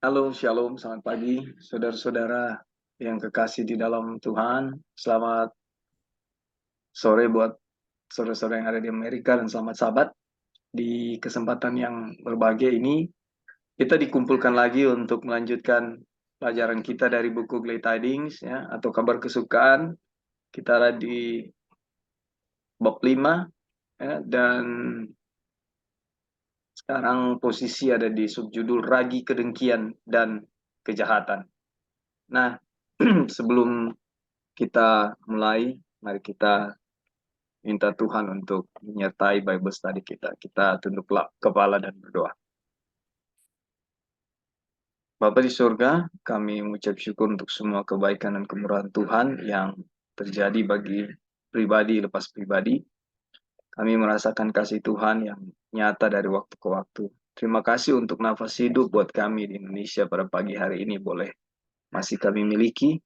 Halo, shalom, selamat pagi, saudara-saudara yang kekasih di dalam Tuhan. Selamat sore buat saudara-saudara yang ada di Amerika dan selamat Sabat. Di kesempatan yang berbahagia ini, kita dikumpulkan lagi untuk melanjutkan pelajaran kita dari buku Glad Tidings ya, atau kabar kesukaan. Kita ada di bab 5 ya, dan sekarang posisi ada di subjudul Ragi Kedengkian dan Kejahatan. Nah, sebelum kita mulai, mari kita minta Tuhan untuk menyertai Bible study kita. Kita tunduklah kepala dan berdoa. Bapa di surga, kami mengucap syukur untuk semua kebaikan dan kemurahan Tuhan yang terjadi bagi pribadi lepas pribadi. Kami merasakan kasih Tuhan yang nyata dari waktu ke waktu. Terima kasih untuk nafas hidup buat kami di Indonesia pada pagi hari ini boleh masih kami miliki.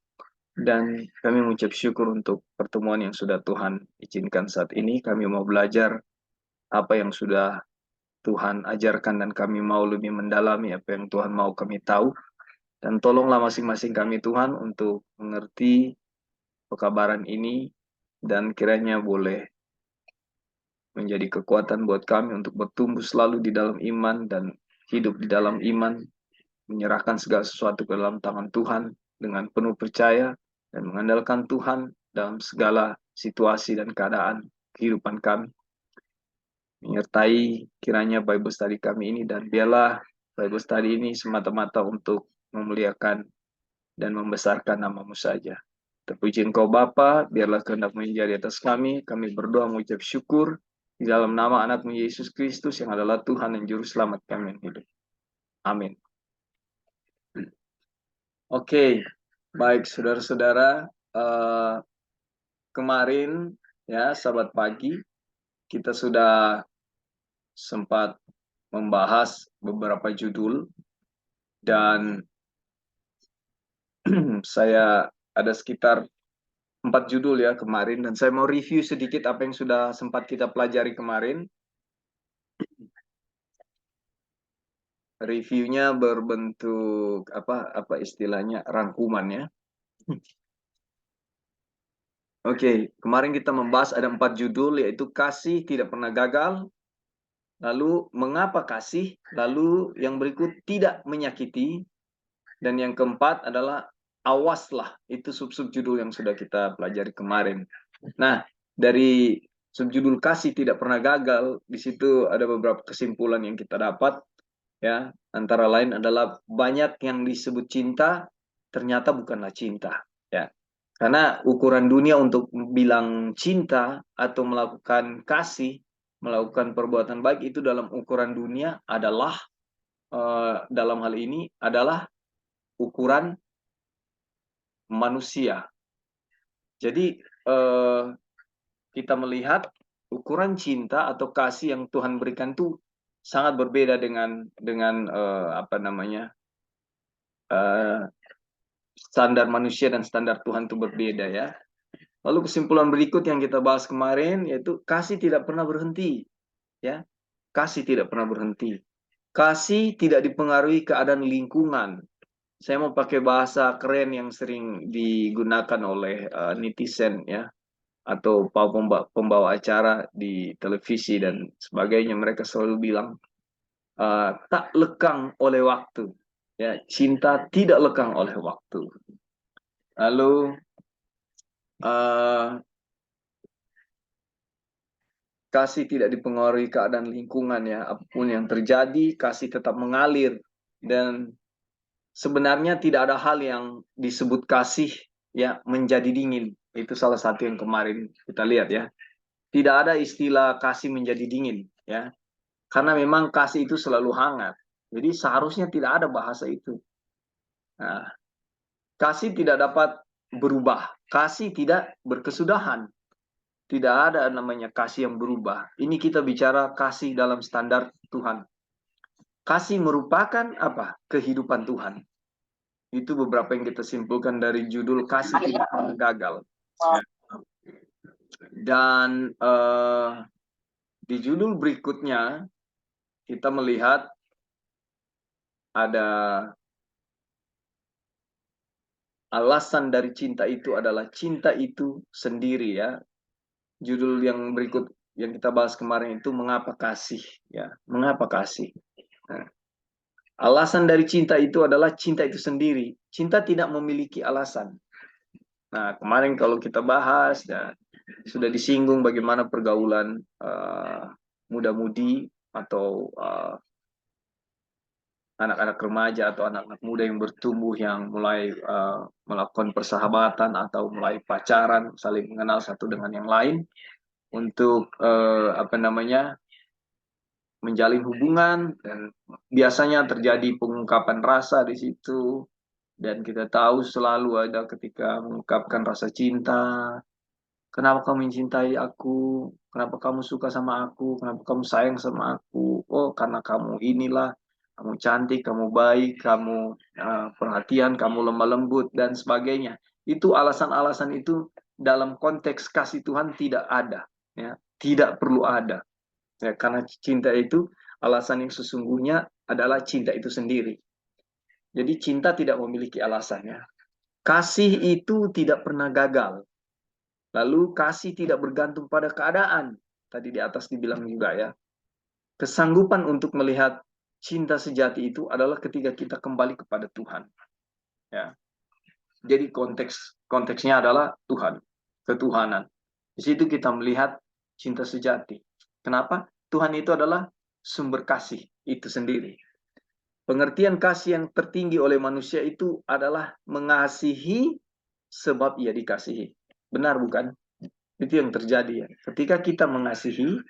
Dan kami mengucap syukur untuk pertemuan yang sudah Tuhan izinkan saat ini. Kami mau belajar apa yang sudah Tuhan ajarkan dan kami mau lebih mendalami apa yang Tuhan mau kami tahu. Dan tolonglah masing-masing kami Tuhan untuk mengerti pekabaran ini dan kiranya boleh menjadi kekuatan buat kami untuk bertumbuh selalu di dalam iman dan hidup di dalam iman, menyerahkan segala sesuatu ke dalam tangan Tuhan dengan penuh percaya dan mengandalkan Tuhan dalam segala situasi dan keadaan kehidupan kami. Menyertai kiranya Bible study kami ini dan biarlah Bible study ini semata-mata untuk memuliakan dan membesarkan nama-Mu saja. Terpuji Engkau Bapa, biarlah kehendak menjadi atas kami berdoa mengucap syukur di dalam nama anak-Mu Yesus Kristus yang adalah Tuhan dan Juru Selamat kami yang hidup. Amin. Oke, baik saudara-saudara, kemarin ya sahabat pagi kita sudah sempat membahas beberapa judul dan saya ada sekitar 4 judul ya kemarin dan saya mau review sedikit apa yang sudah sempat kita pelajari kemarin. Reviewnya berbentuk apa istilahnya rangkuman ya. Oke, kemarin kita membahas ada 4 judul yaitu kasih tidak pernah gagal, lalu mengapa kasih, lalu yang berikut tidak menyakiti, dan yang keempat adalah awaslah. Itu sub-sub judul yang sudah kita pelajari kemarin. Nah, dari subjudul kasih tidak pernah gagal, di situ ada beberapa kesimpulan yang kita dapat ya. Antara lain adalah banyak yang disebut cinta ternyata bukanlah cinta ya. Karena ukuran dunia untuk bilang cinta atau melakukan kasih, melakukan perbuatan baik itu dalam ukuran dunia adalah dalam hal ini adalah ukuran manusia. Jadi kita melihat ukuran cinta atau kasih yang Tuhan berikan itu sangat berbeda dengan apa namanya standar manusia dan standar Tuhan itu berbeda ya. Lalu kesimpulan berikut yang kita bahas kemarin yaitu kasih tidak pernah berhenti ya. Kasih tidak pernah berhenti. Kasih tidak dipengaruhi keadaan lingkungan. Saya mau pakai bahasa keren yang sering digunakan oleh netizen ya, atau pembawa acara di televisi dan sebagainya. Mereka selalu bilang tak lekang oleh waktu ya, cinta tidak lekang oleh waktu. Lalu kasih tidak dipengaruhi keadaan lingkungan ya, apapun yang terjadi kasih tetap mengalir. Dan sebenarnya tidak ada hal yang disebut kasih ya menjadi dingin. Itu salah satu yang kemarin kita lihat ya. Tidak ada istilah kasih menjadi dingin ya. Karena memang kasih itu selalu hangat. Jadi seharusnya tidak ada bahasa itu. Nah, kasih tidak dapat berubah. Kasih tidak berkesudahan. Tidak ada namanya kasih yang berubah. Ini kita bicara kasih dalam standar Tuhan. Kasih merupakan apa? Kehidupan Tuhan. Itu beberapa yang kita simpulkan dari judul kasih tidak pernah gagal. Dan di judul berikutnya kita melihat ada alasan dari cinta itu adalah cinta itu sendiri ya. Judul yang berikut yang kita bahas kemarin itu mengapa kasih ya, mengapa kasih. Nah, alasan dari cinta itu adalah cinta itu sendiri. Cinta tidak memiliki alasan. Nah, kemarin kalau kita bahas ya, sudah disinggung bagaimana pergaulan muda-mudi atau anak-anak remaja atau anak-anak muda yang bertumbuh yang mulai melakukan persahabatan atau mulai pacaran, saling mengenal satu dengan yang lain untuk apa namanya menjalin hubungan, dan biasanya terjadi pengungkapan rasa di situ, dan kita tahu selalu ada ketika mengungkapkan rasa cinta. Kenapa kamu mencintai aku? Kenapa kamu suka sama aku? Kenapa kamu sayang sama aku? Oh, karena kamu inilah, kamu cantik, kamu baik, kamu perhatian, kamu lemah lembut, dan sebagainya. Itu alasan-alasan itu dalam konteks kasih Tuhan tidak ada, ya, tidak perlu ada. Ya, karena cinta itu alasan yang sesungguhnya adalah cinta itu sendiri. Jadi cinta tidak memiliki alasannya. Kasih itu tidak pernah gagal. Lalu kasih tidak bergantung pada keadaan. Tadi di atas dibilang juga ya. Kesanggupan untuk melihat cinta sejati itu adalah ketika kita kembali kepada Tuhan. Ya. Jadi konteksnya adalah Tuhan, ketuhanan. Di situ kita melihat cinta sejati. Kenapa? Tuhan itu adalah sumber kasih itu sendiri. Pengertian kasih yang tertinggi oleh manusia itu adalah mengasihi sebab ia dikasihi. Benar bukan? Itu yang terjadi ya. Ketika kita mengasihi,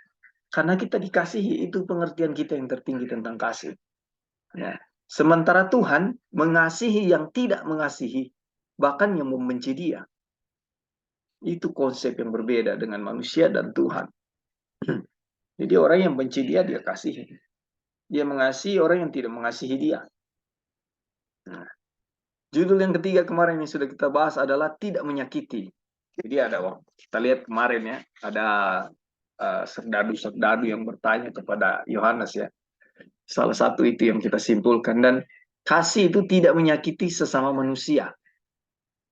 karena kita dikasihi, itu pengertian kita yang tertinggi tentang kasih. Ya. Sementara Tuhan mengasihi yang tidak mengasihi, bahkan yang membenci dia. Itu konsep yang berbeda dengan manusia dan Tuhan. Jadi orang yang benci dia, dia kasihi. Dia mengasihi orang yang tidak mengasihi dia. Nah, judul yang ketiga kemarin yang sudah kita bahas adalah tidak menyakiti. Jadi ada, kita lihat kemarin ya, ada serdadu-serdadu yang bertanya kepada Yohanes ya. Salah satu itu yang kita simpulkan, dan kasih itu tidak menyakiti sesama manusia.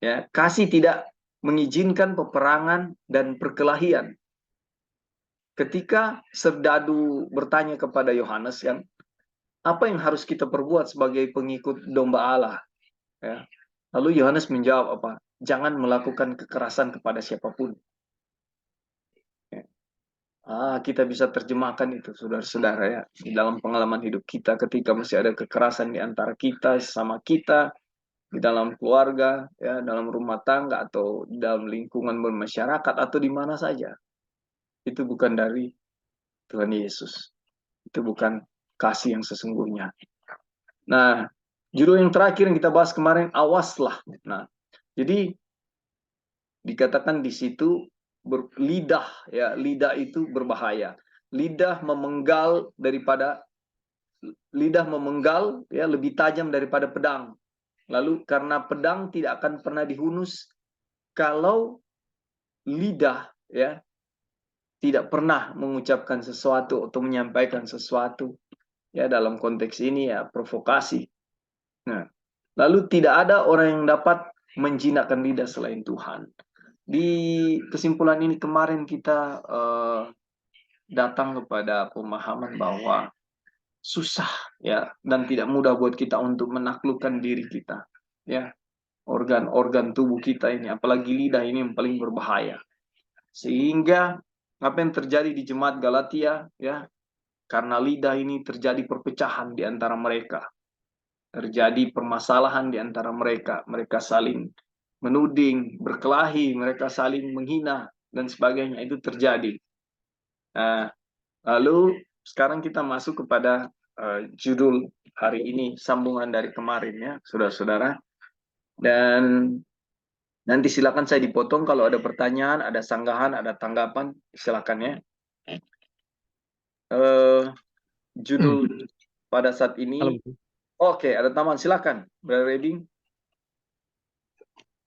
Ya, kasih tidak mengizinkan peperangan dan perkelahian. Ketika serdadu bertanya kepada Yohanes yang apa yang harus kita perbuat sebagai pengikut domba Allah? Ya. Lalu Yohanes menjawab apa? Jangan melakukan kekerasan kepada siapapun. Ya. Kita bisa terjemahkan itu, saudara-saudara ya, di dalam pengalaman hidup kita ketika masih ada kekerasan di antara kita, sama kita, di dalam keluarga, ya, dalam rumah tangga, atau dalam lingkungan bermasyarakat, atau di mana saja. Itu bukan dari Tuhan Yesus. Itu bukan kasih yang sesungguhnya. Nah, judul yang terakhir yang kita bahas kemarin, awaslah. Nah, jadi dikatakan di situ lidah ya, lidah itu berbahaya. Lidah memenggal ya, lebih tajam daripada pedang. Lalu karena pedang tidak akan pernah dihunus kalau lidah ya tidak pernah mengucapkan sesuatu atau menyampaikan sesuatu. Ya, dalam konteks ini ya provokasi. Nah, lalu tidak ada orang yang dapat menjinakkan lidah selain Tuhan. Di kesimpulan ini kemarin kita datang kepada pemahaman bahwa susah ya, dan tidak mudah buat kita untuk menaklukkan diri kita. Ya, organ-organ tubuh kita ini, apalagi lidah ini yang paling berbahaya. Sehingga apa yang terjadi di jemaat Galatia ya, karena lidah ini terjadi perpecahan di antara mereka. Terjadi permasalahan di antara mereka. Mereka saling menuding, berkelahi, mereka saling menghina, dan sebagainya. Itu terjadi. Nah, lalu sekarang kita masuk kepada judul hari ini, sambungan dari kemarin ya, saudara-saudara. Dan nanti silakan saya dipotong kalau ada pertanyaan, ada sanggahan, ada tanggapan, silakan ya. Judul pada saat ini, oke, ada tambahan, silakan, Brother Reading.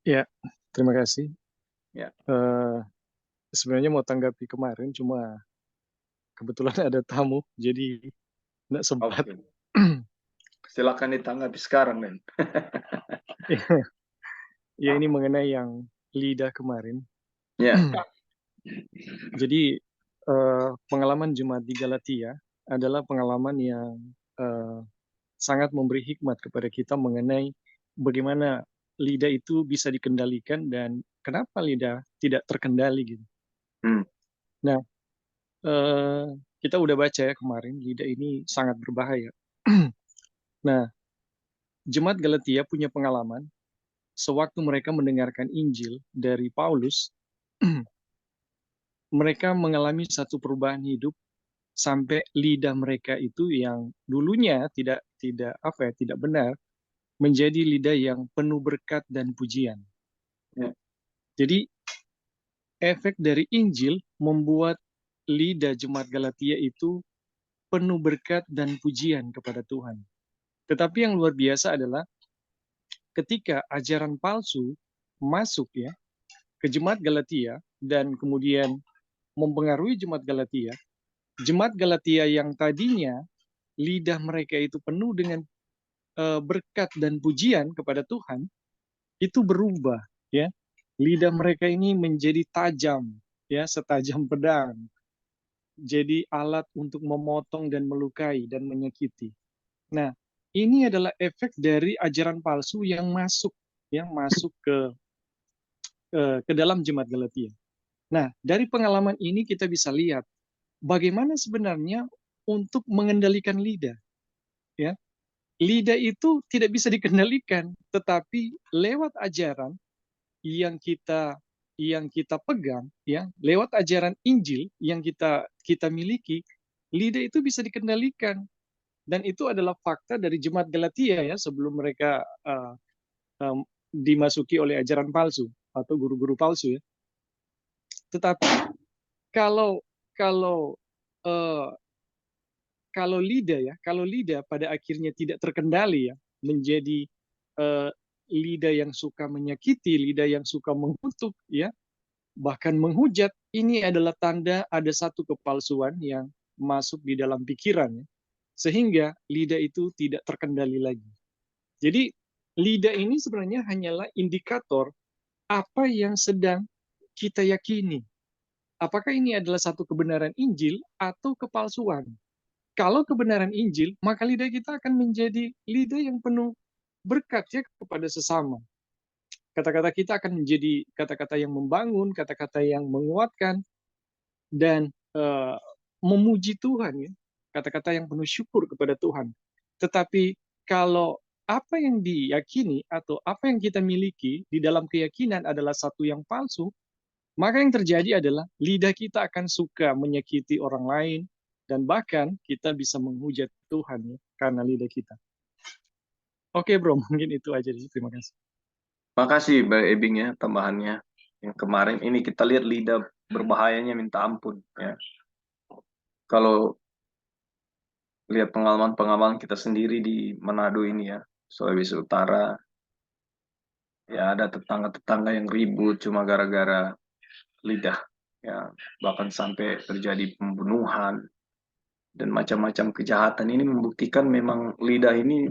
Ya, terima kasih. Ya. Sebenarnya mau tanggapi kemarin, cuma kebetulan ada tamu, jadi nggak sempat. Silakan ditanggapi sekarang, men. Ya, ini mengenai yang lidah kemarin. Ya, Jadi pengalaman jemaat di Galatia adalah pengalaman yang eh, sangat memberi hikmat kepada kita mengenai bagaimana lidah itu bisa dikendalikan dan kenapa lidah tidak terkendali gitu. hmm, Nah, eh, kita udah baca ya kemarin, lidah ini sangat berbahaya. Nah, jemaat Galatia punya pengalaman sewaktu mereka mendengarkan Injil dari Paulus, mereka mengalami satu perubahan hidup sampai lidah mereka itu yang dulunya tidak apa ya, tidak benar menjadi lidah yang penuh berkat dan pujian. ya, Jadi efek dari Injil membuat lidah jemaat Galatia itu penuh berkat dan pujian kepada Tuhan. Tetapi yang luar biasa adalah ketika ajaran palsu masuk ya ke jemaat Galatia dan kemudian mempengaruhi jemaat Galatia yang tadinya lidah mereka itu penuh dengan berkat dan pujian kepada Tuhan, itu berubah ya. Lidah mereka ini menjadi tajam ya, setajam pedang. Jadi alat untuk memotong dan melukai dan menyakiti. Nah, ini adalah efek dari ajaran palsu yang masuk ke dalam jemaat Galatia. Nah, dari pengalaman ini kita bisa lihat bagaimana sebenarnya untuk mengendalikan lidah, ya. Lidah itu tidak bisa dikendalikan, tetapi lewat ajaran yang kita pegang, ya, lewat ajaran Injil yang kita miliki, lidah itu bisa dikendalikan. Dan itu adalah fakta dari jemaat Galatia ya sebelum mereka um, dimasuki oleh ajaran palsu atau guru-guru palsu ya. Tetapi kalau kalau uh, kalau lidah pada akhirnya tidak terkendali ya, menjadi uh, lidah yang suka menyakiti, lidah yang suka mengutuk ya, bahkan menghujat, ini adalah tanda ada satu kepalsuan yang masuk di dalam pikiran ya, sehingga lidah itu tidak terkendali lagi. Jadi lidah ini sebenarnya hanyalah indikator apa yang sedang kita yakini. Apakah ini adalah satu kebenaran Injil atau kepalsuan? Kalau kebenaran Injil, maka lidah kita akan menjadi lidah yang penuh berkat ya kepada sesama. Kata-kata kita akan menjadi kata-kata yang membangun, kata-kata yang menguatkan, dan memuji Tuhan ya. Kata-kata yang penuh syukur kepada Tuhan. Tetapi kalau apa yang diyakini atau apa yang kita miliki di dalam keyakinan adalah satu yang palsu, maka yang terjadi adalah lidah kita akan suka menyakiti orang lain dan bahkan kita bisa menghujat Tuhan ya, karena lidah kita. Oke bro, mungkin itu aja sih. Terima kasih. makasih Mbak Ebing ya tambahannya. Yang kemarin ini kita lihat lidah berbahayanya minta ampun ya. Kalau lihat pengalaman-pengalaman kita sendiri di Manado ini ya, Sulawesi Utara, ya ada tetangga-tetangga yang ribut cuma gara-gara lidah, ya bahkan sampai terjadi pembunuhan dan macam-macam kejahatan. Ini membuktikan memang lidah ini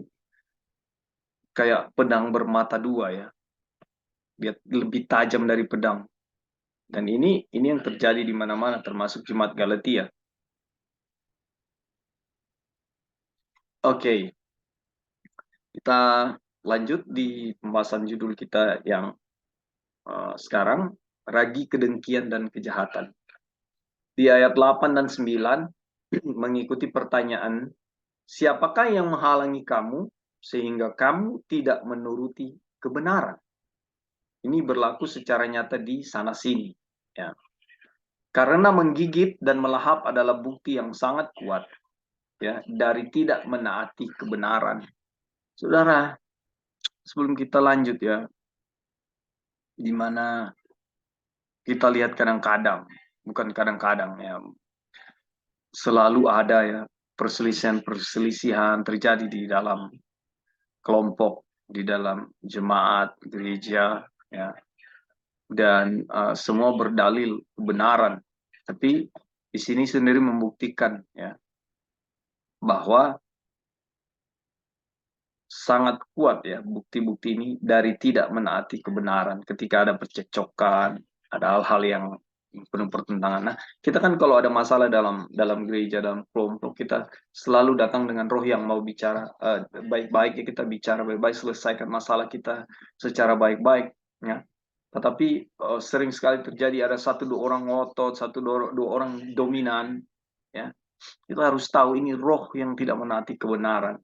kayak pedang bermata dua ya, dia lebih tajam dari pedang. Dan ini yang terjadi di mana-mana, termasuk jemaat Galatia. Oke, kita lanjut di pembahasan judul kita yang sekarang, ragi kedengkian dan kejahatan. Di ayat 8 dan 9 mengikuti pertanyaan, siapakah yang menghalangi kamu sehingga kamu tidak menuruti kebenaran? Ini berlaku secara nyata di sana sini. Ya. Karena menggigit dan melahap adalah bukti yang sangat kuat ya dari tidak menaati kebenaran. Saudara, sebelum kita lanjut ya, di mana kita lihat kadang-kadang, bukan kadang-kadang ya, selalu ada ya perselisihan-perselisihan terjadi di dalam kelompok, di dalam jemaat gereja ya, dan semua berdalil kebenaran. Tapi di sini sendiri membuktikan ya bahwa sangat kuat ya bukti-bukti ini dari tidak menaati kebenaran ketika ada percekcokan, ada hal-hal yang penuh pertentangan. Nah, kita kan kalau ada masalah dalam gereja, dalam kelompok, kita selalu datang dengan roh yang mau bicara baik-baik, ya kita bicara baik-baik, selesaikan masalah kita secara baik-baik ya. Tetapi sering sekali terjadi ada satu dua orang ngotot, satu dua orang dominan ya. Kita harus tahu ini roh yang tidak menaati kebenaran.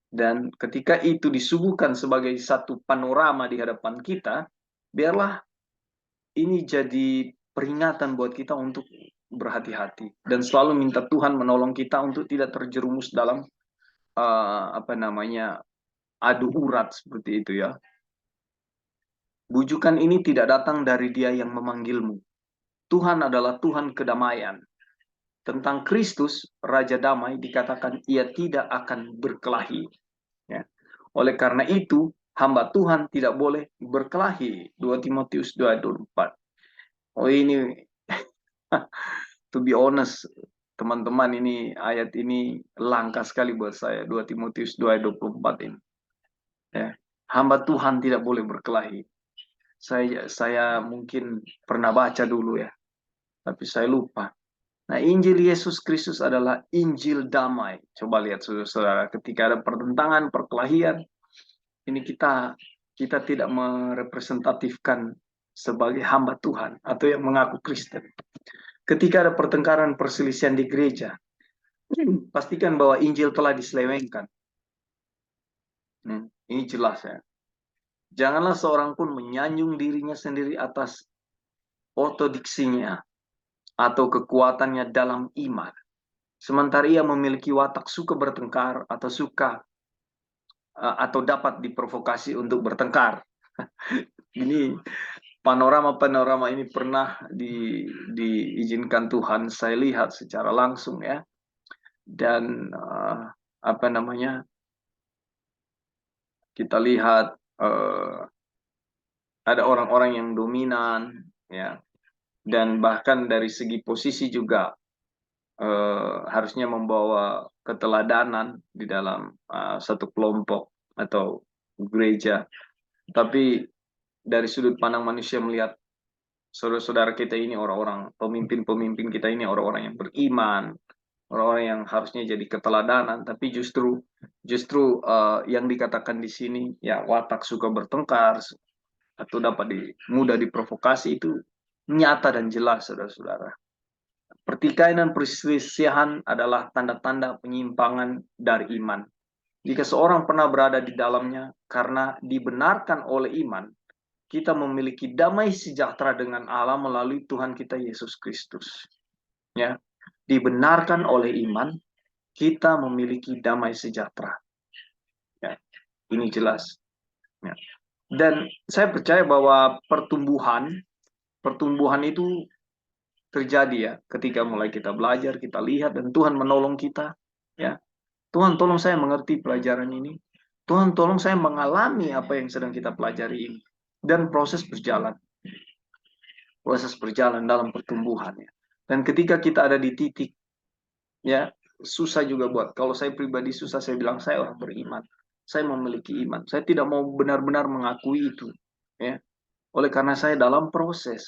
Dan ketika itu disuguhkan sebagai satu panorama di hadapan kita, biarlah ini jadi peringatan buat kita untuk berhati-hati dan selalu minta Tuhan menolong kita untuk tidak terjerumus dalam adu urat seperti itu ya. Bujukan ini tidak datang dari Dia yang memanggilmu. Tuhan adalah Tuhan kedamaian. Tentang Kristus, Raja Damai, dikatakan ia tidak akan berkelahi. Ya. Oleh karena itu, hamba Tuhan tidak boleh berkelahi. 2 Timotius 2:24. Oh ini, to be honest, teman-teman, ini ayat ini langka sekali buat saya. 2 Timotius 2:24 ini. Ya. Hamba Tuhan tidak boleh berkelahi. Saya mungkin pernah baca dulu ya, tapi saya lupa. Nah, Injil Yesus Kristus adalah Injil damai. Coba lihat saudara-saudara, ketika ada pertentangan, perkelahian, ini kita tidak merepresentatifkan sebagai hamba Tuhan atau yang mengaku Kristen. Ketika ada pertengkaran, perselisihan di gereja, pastikan bahwa Injil telah diselewengkan. Ini jelas ya. Janganlah seorang pun menyanjung dirinya sendiri atas ortodoksinya atau kekuatannya dalam iman. Sementara ia memiliki watak suka bertengkar atau atau dapat diprovokasi untuk bertengkar. Ini panorama-panorama ini pernah diizinkan Tuhan saya lihat secara langsung ya. Dan kita lihat ada orang-orang yang dominan ya, dan bahkan dari segi posisi juga harusnya membawa keteladanan di dalam satu kelompok atau gereja. Tapi dari sudut pandang manusia melihat saudara-saudara kita ini, orang-orang pemimpin-pemimpin kita ini orang-orang yang beriman, orang-orang yang harusnya jadi keteladanan, tapi justru yang dikatakan di sini ya watak suka bertengkar atau dapat mudah diprovokasi itu nyata dan jelas, saudara-saudara. Pertikaian dan perselisihan adalah tanda-tanda penyimpangan dari iman. Jika seorang pernah berada di dalamnya karena dibenarkan oleh iman, kita memiliki damai sejahtera dengan Allah melalui Tuhan kita Yesus Kristus. Ya, dibenarkan oleh iman, kita memiliki damai sejahtera. Ya, ini jelas. Ya. Dan saya percaya bahwa pertumbuhan itu terjadi ya ketika mulai kita belajar, kita lihat, dan Tuhan menolong kita. Ya, Tuhan tolong saya mengerti pelajaran ini. Tuhan tolong saya mengalami apa yang sedang kita pelajari ini. Dan proses berjalan dalam pertumbuhan ya. Dan ketika kita ada di titik ya susah juga kalau saya pribadi susah, saya bilang saya orang beriman, saya memiliki iman, saya tidak mau benar-benar mengakui itu ya, oleh karena saya dalam proses.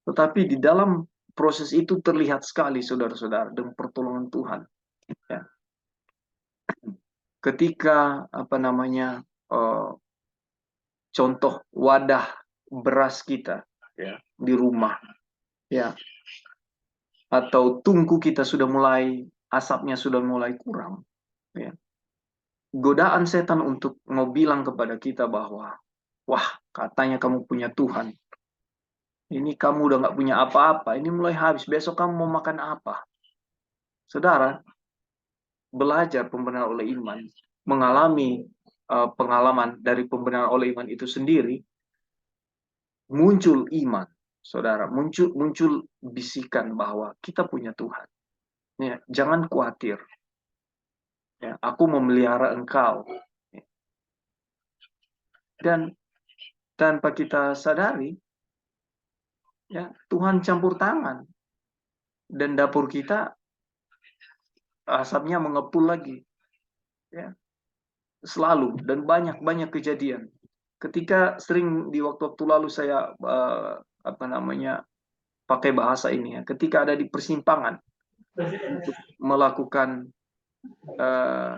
Tetapi di dalam proses itu terlihat sekali saudara-saudara dengan pertolongan Tuhan ya. Ketika contoh wadah beras kita ya di rumah ya, atau tungku kita asapnya sudah mulai kurang ya, godaan setan untuk mau bilang kepada kita bahwa wah, katanya kamu punya Tuhan, ini kamu udah nggak punya apa-apa, ini mulai habis, besok kamu mau makan apa? Saudara, belajar pembenaran oleh iman, mengalami pengalaman dari pembenaran oleh iman itu sendiri, muncul iman, saudara, muncul bisikan bahwa kita punya Tuhan. Ya, jangan khawatir. Ya, aku memelihara engkau. Dan tanpa kita sadari, ya Tuhan campur tangan. Dan dapur kita asapnya mengepul lagi. Ya. selalu, dan banyak kejadian. Ketika sering di waktu-waktu lalu saya pakai bahasa ini ya, ketika ada di persimpangan untuk melakukan eh,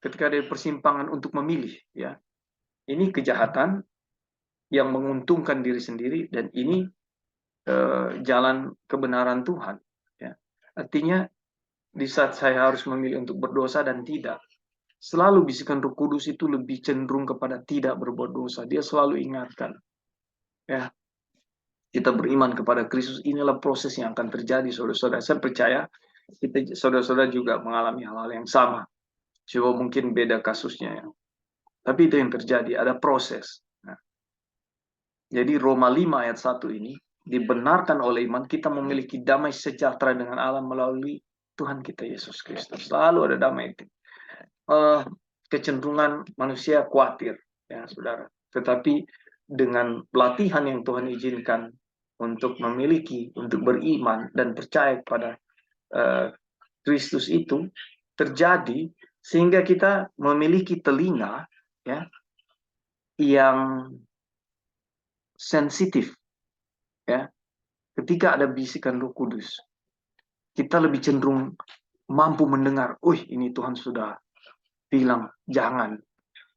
ketika ada di persimpangan untuk memilih, ya, ini kejahatan yang menguntungkan diri sendiri, dan ini jalan kebenaran Tuhan, ya. Artinya di saat saya harus memilih untuk berdosa dan tidak, selalu bisikan Roh Kudus itu lebih cenderung kepada tidak berbuat dosa. Dia selalu ingatkan, ya, kita beriman kepada Kristus, inilah proses yang akan terjadi, saudara-saudara. Saya percaya kita, saudara-saudara, juga mengalami hal-hal yang sama. Coba mungkin beda kasusnya, ya. Tapi itu yang terjadi, ada proses. Nah, jadi Roma 5 ayat 1 ini, dibenarkan oleh iman, kita memiliki damai sejahtera dengan Allah melalui Tuhan kita Yesus Kristus. Selalu ada damai itu. Kecenderungan manusia khawatir, ya saudara. Tetapi dengan pelatihan yang Tuhan izinkan untuk memiliki, untuk beriman dan percaya kepada Kristus itu terjadi, sehingga kita memiliki telinga, ya, yang sensitif, ya, ketika ada bisikan Roh Kudus. Kita lebih cenderung mampu mendengar, ini Tuhan sudah bilang jangan,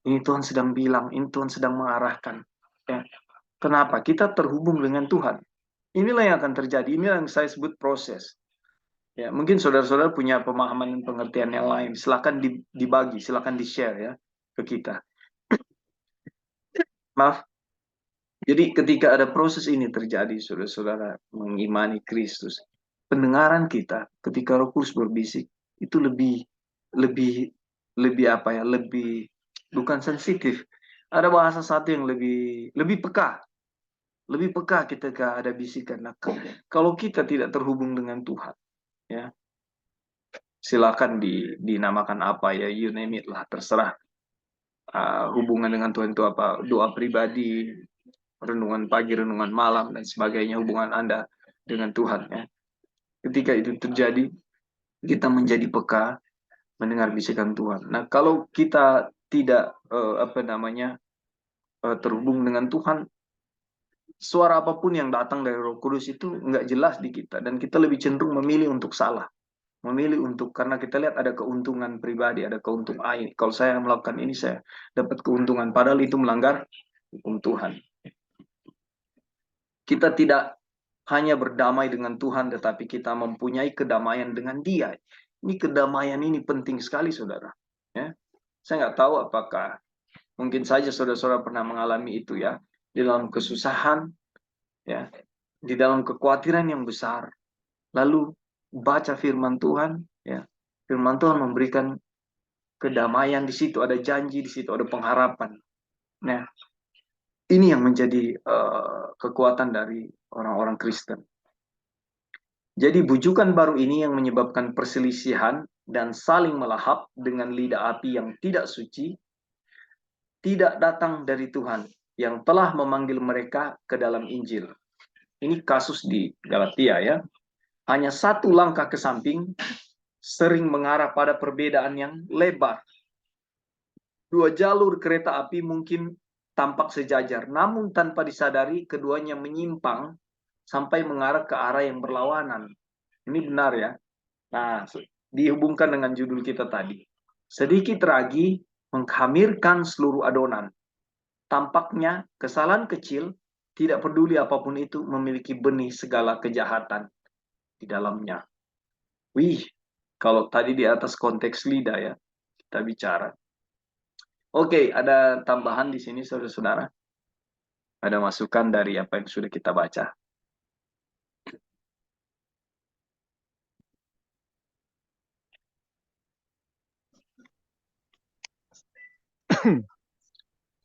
ini Tuhan sedang bilang, ini Tuhan sedang mengarahkan, ya. Kenapa? Kita terhubung dengan Tuhan. Inilah yang akan terjadi. Inilah yang saya sebut proses. Ya, mungkin saudara-saudara punya pemahaman dan pengertian yang lain. Silakan dibagi, silakan di-share, ya, ke kita. Maaf. Jadi ketika ada proses ini terjadi, saudara-saudara mengimani Kristus, pendengaran kita ketika Roh Kudus berbisik itu lebih lebih lebih apa ya? Lebih, bukan sensitif. Ada bahasa satu yang lebih peka. Lebih peka ketika ada bisikan. Nah, kalau kita tidak terhubung dengan Tuhan, ya, silakan dinamakan apa, ya, you name it lah, terserah. Hubungan dengan Tuhan itu apa? Doa pribadi, renungan pagi, renungan malam, dan sebagainya, hubungan Anda dengan Tuhan, ya. Ketika itu terjadi, kita menjadi peka mendengar bisikan Tuhan. Nah, kalau kita tidak terhubung dengan Tuhan, suara apapun yang datang dari Roh Kudus itu nggak jelas di kita, dan kita lebih cenderung memilih untuk salah, memilih untuk, karena kita lihat ada keuntungan pribadi, ada keuntungan, ini kalau saya melakukan ini saya dapat keuntungan, padahal itu melanggar hukum Tuhan. Kita tidak hanya berdamai dengan Tuhan, tetapi kita mempunyai kedamaian dengan Dia. Ini kedamaian ini penting sekali, saudara, ya. Saya nggak tahu apakah mungkin saja saudara-saudara pernah mengalami itu, ya, di dalam kesusahan, ya, di dalam kekhawatiran yang besar, lalu baca firman Tuhan, ya, firman Tuhan memberikan kedamaian, di situ ada janji, di situ ada pengharapan. Nah, ini yang menjadi kekuatan dari orang-orang Kristen. Jadi bujukan baru ini yang menyebabkan perselisihan dan saling melahap dengan lidah api yang tidak suci, tidak datang dari Tuhan yang telah memanggil mereka ke dalam Injil. Ini kasus di Galatia, ya. Hanya satu langkah ke samping, sering mengarah pada perbedaan yang lebar. Dua jalur kereta api mungkin tampak sejajar, namun tanpa disadari keduanya menyimpang sampai mengarah ke arah yang berlawanan. Ini benar, ya. Nah, dihubungkan dengan judul kita tadi. Sedikit ragi menghamirkan seluruh adonan. Tampaknya kesalahan kecil, tidak peduli apapun itu, memiliki benih segala kejahatan di dalamnya. Wih, kalau tadi di atas konteks lidah, ya, kita bicara. Oke, ada tambahan di sini, saudara-saudara. Ada masukan dari apa yang sudah kita baca.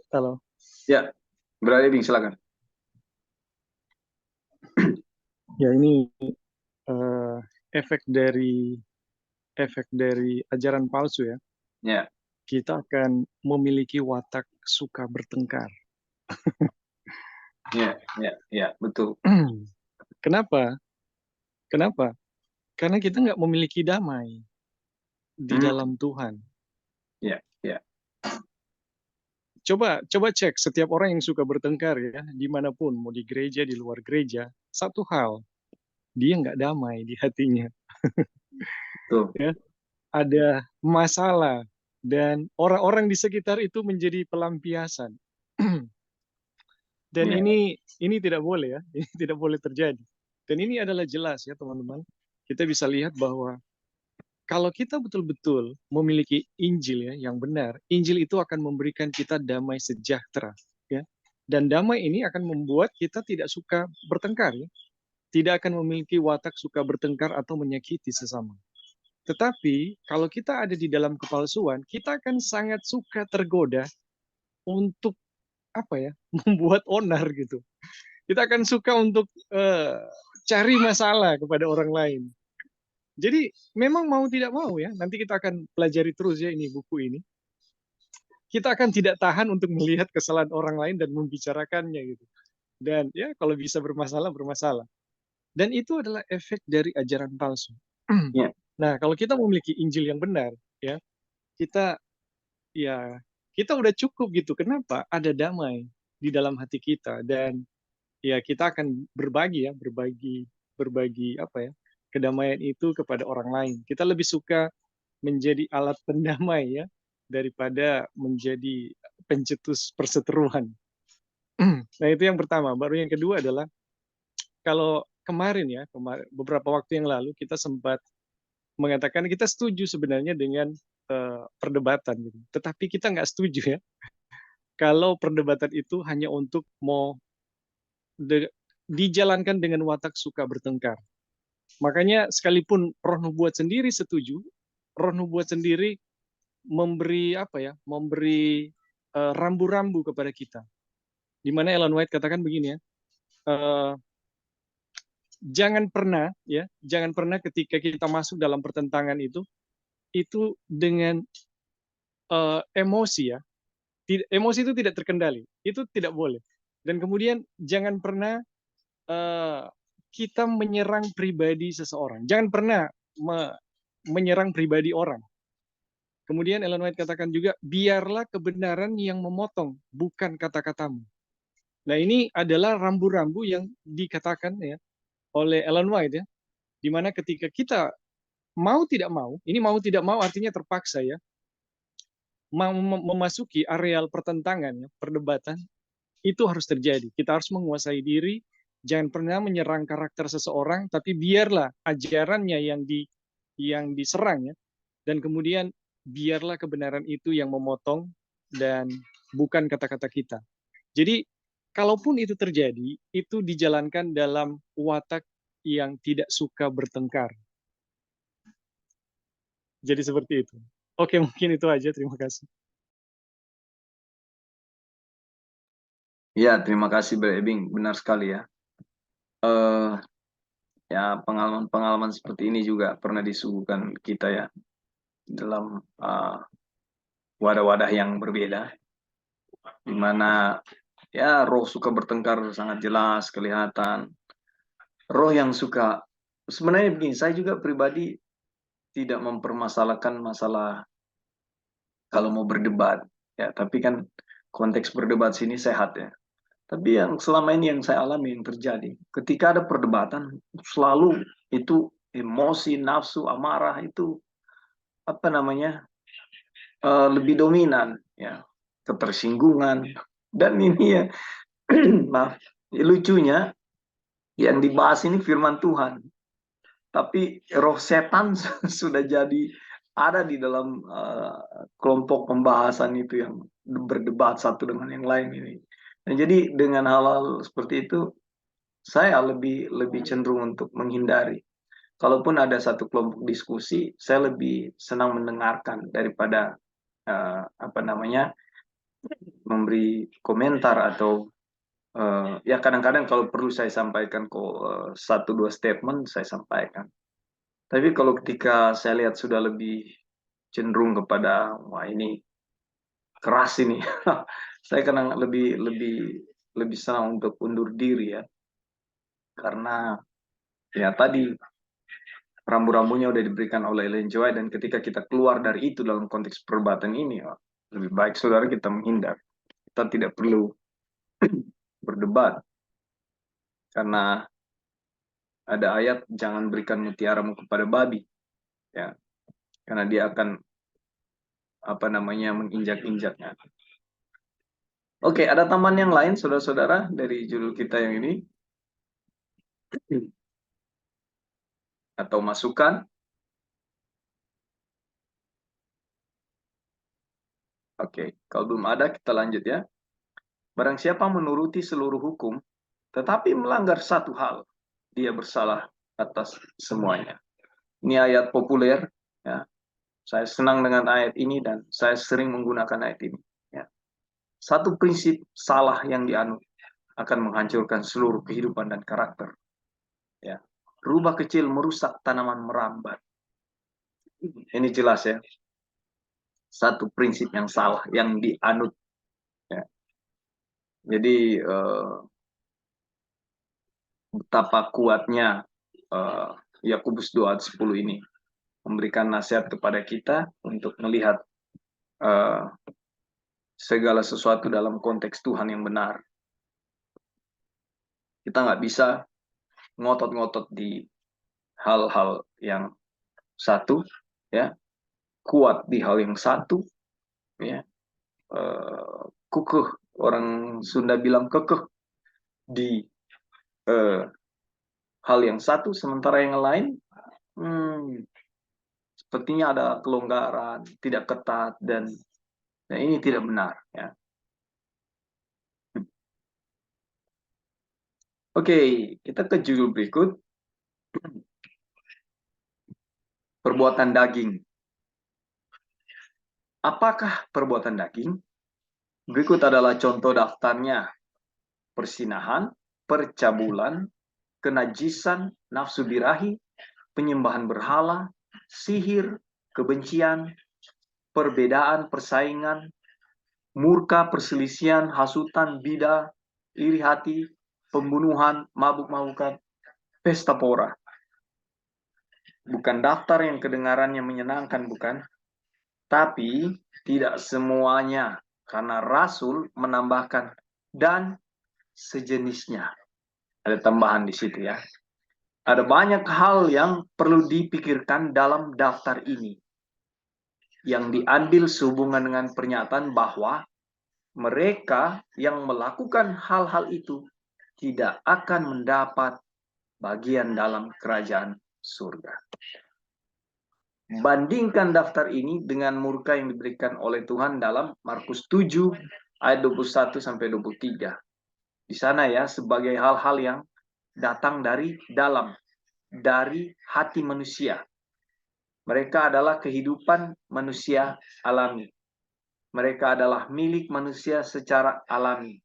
Halo. Ya, Brother Eding, silakan. Ya, ini efek dari ajaran palsu, ya. Ya, Kita akan memiliki watak suka bertengkar. ya, betul. Kenapa? Kenapa? Karena kita nggak memiliki damai di dalam Tuhan. Ya. coba cek setiap orang yang suka bertengkar ya, dimanapun, mau di gereja, di luar gereja, satu hal, dia nggak damai di hatinya. Tuh, Ya, ada masalah dan orang-orang di sekitar itu menjadi pelampiasan. Dan ya, ini tidak boleh ya, ini tidak boleh terjadi. Dan ini adalah jelas ya teman-teman. Kita bisa lihat bahwa kalau kita betul-betul memiliki Injil ya yang benar, Injil itu akan memberikan kita damai sejahtera ya. Dan damai ini akan membuat kita tidak suka bertengkar ya. Tidak akan memiliki watak suka bertengkar atau menyakiti sesama. Tetapi kalau kita ada di dalam kepalsuan, kita akan sangat suka tergoda untuk apa ya? Membuat onar gitu. Kita akan suka untuk cari masalah kepada orang lain. Jadi memang mau tidak mau ya, nanti kita akan pelajari terus ya ini buku ini. Kita akan tidak tahan untuk melihat kesalahan orang lain dan membicarakannya gitu. Dan ya kalau bisa bermasalah, bermasalah. Dan itu adalah efek dari ajaran palsu. ya, Nah, kalau kita memiliki Injil yang benar, ya, kita ya kita udah cukup gitu. Kenapa? Ada damai di dalam hati kita dan ya kita akan berbagi ya, berbagi apa ya? Kedamaian itu kepada orang lain. Kita lebih suka menjadi alat pendamai ya daripada menjadi pencetus perseteruan. Nah, itu yang pertama. Baru yang kedua adalah kalau kemarin ya, beberapa waktu yang lalu kita sempat mengatakan kita setuju sebenarnya dengan perdebatan gitu. Tetapi kita nggak setuju ya kalau perdebatan itu hanya untuk mau dijalankan dengan watak suka bertengkar. Makanya sekalipun Roh Nubuat sendiri setuju, Roh Nubuat sendiri memberi apa ya? Memberi rambu-rambu kepada kita. Di mana Ellen White katakan begini ya, uh, jangan pernah ya, jangan pernah ketika kita masuk dalam pertentangan itu dengan emosi ya. Emosi itu tidak terkendali, itu tidak boleh. Dan kemudian jangan pernah uh, kita menyerang pribadi seseorang. Jangan pernah menyerang pribadi orang. Kemudian Ellen White katakan juga, biarlah kebenaran yang memotong, bukan kata-katamu. Nah ini adalah rambu-rambu yang dikatakan ya oleh Ellen White ya, di mana ketika kita mau tidak mau, ini mau tidak mau artinya terpaksa ya, mau memasuki areal pertentangan, ya, perdebatan, itu harus terjadi. Kita harus menguasai diri, jangan pernah menyerang karakter seseorang, tapi biarlah ajarannya yang diserang ya, dan kemudian biarlah kebenaran itu yang memotong dan bukan kata-kata kita. Jadi kalaupun itu terjadi, itu dijalankan dalam watak yang tidak suka bertengkar. Jadi seperti itu. Oke, mungkin itu aja. Terima kasih. ya, terima kasih Bro Ebing, benar sekali ya. Eh, ya pengalaman-pengalaman seperti ini juga pernah disuguhkan kita ya dalam wadah-wadah yang berbeda, di mana ya roh suka bertengkar sangat jelas kelihatan. Roh yang suka, sebenarnya begini, saya juga pribadi tidak mempermasalahkan masalah kalau mau berdebat, ya. Tapi kan konteks berdebat sini sehat ya. Tapi yang selama ini yang saya alami yang terjadi, ketika ada perdebatan, selalu itu emosi, nafsu, amarah itu apa namanya lebih dominan, ya, ketersinggungan. Dan ini ya, maaf, lucunya yang dibahas ini firman Tuhan, tapi roh setan sudah jadi ada di dalam kelompok pembahasan itu yang berdebat satu dengan yang lain ini. Nah, jadi dengan hal-hal seperti itu saya lebih lebih cenderung untuk menghindari. Kalaupun ada satu kelompok diskusi, saya lebih senang mendengarkan daripada apa namanya memberi komentar atau ya kadang-kadang kalau perlu saya sampaikan kok satu dua statement saya sampaikan. Tapi kalau ketika saya lihat sudah lebih cenderung kepada wah ini keras ini, saya kadang lebih lebih lebih senang untuk undur diri ya, karena ya tadi rambu-rambunya udah diberikan oleh Ellen G. White, dan ketika kita keluar dari itu dalam konteks perdebatan ini, lebih baik saudara kita menghindar. kita tidak perlu berdebat, karena ada ayat jangan berikan mutiaramu kepada babi, ya, karena dia akan menginjak-injaknya. Oke, ada tambahan yang lain, saudara-saudara, dari judul kita yang ini? Atau masukan? Oke, kalau belum ada, kita lanjut ya. Barang siapa menuruti seluruh hukum, tetapi melanggar satu hal, dia bersalah atas semuanya. Ini ayat populer, ya. Saya senang dengan ayat ini dan saya sering menggunakan ayat ini. Ya. Satu prinsip salah yang dianut akan menghancurkan seluruh kehidupan dan karakter. Ya. Rubah kecil merusak tanaman merambat. Ini jelas ya. Satu prinsip yang salah yang dianut. Ya. Jadi betapa kuatnya Yakobus 2 ayat 10 ini memberikan nasihat kepada kita untuk melihat segala sesuatu dalam konteks Tuhan yang benar. Kita nggak bisa ngotot-ngotot di hal-hal yang satu, ya, kuat di hal yang satu, ya, kekeh, orang Sunda bilang kekeh di hal yang satu, sementara yang lain sepertinya ada kelonggaran, tidak ketat, dan ini tidak benar. Ya. Oke, kita ke judul berikut, perbuatan daging. Apakah perbuatan daging? Berikut adalah contoh daftarnya: persinahan, percabulan, kenajisan, nafsu birahi, penyembahan berhala, sihir, kebencian, perbedaan, persaingan, murka, perselisihan, hasutan, bidah, iri hati, pembunuhan, mabuk-mabukan, pesta pora. Bukan daftar yang kedengarannya menyenangkan, bukan? Tapi tidak semuanya, karena Rasul menambahkan dan sejenisnya. Ada tambahan di situ ya. Ada banyak hal yang perlu dipikirkan dalam daftar ini, yang diambil sehubungan dengan pernyataan bahwa mereka yang melakukan hal-hal itu tidak akan mendapat bagian dalam kerajaan surga. Bandingkan daftar ini dengan murka yang diberikan oleh Tuhan dalam Markus 7 ayat 21 sampai 23. Di sana ya, sebagai hal-hal yang datang dari dalam, dari hati manusia. Mereka adalah kehidupan manusia alami. Mereka adalah milik manusia secara alami.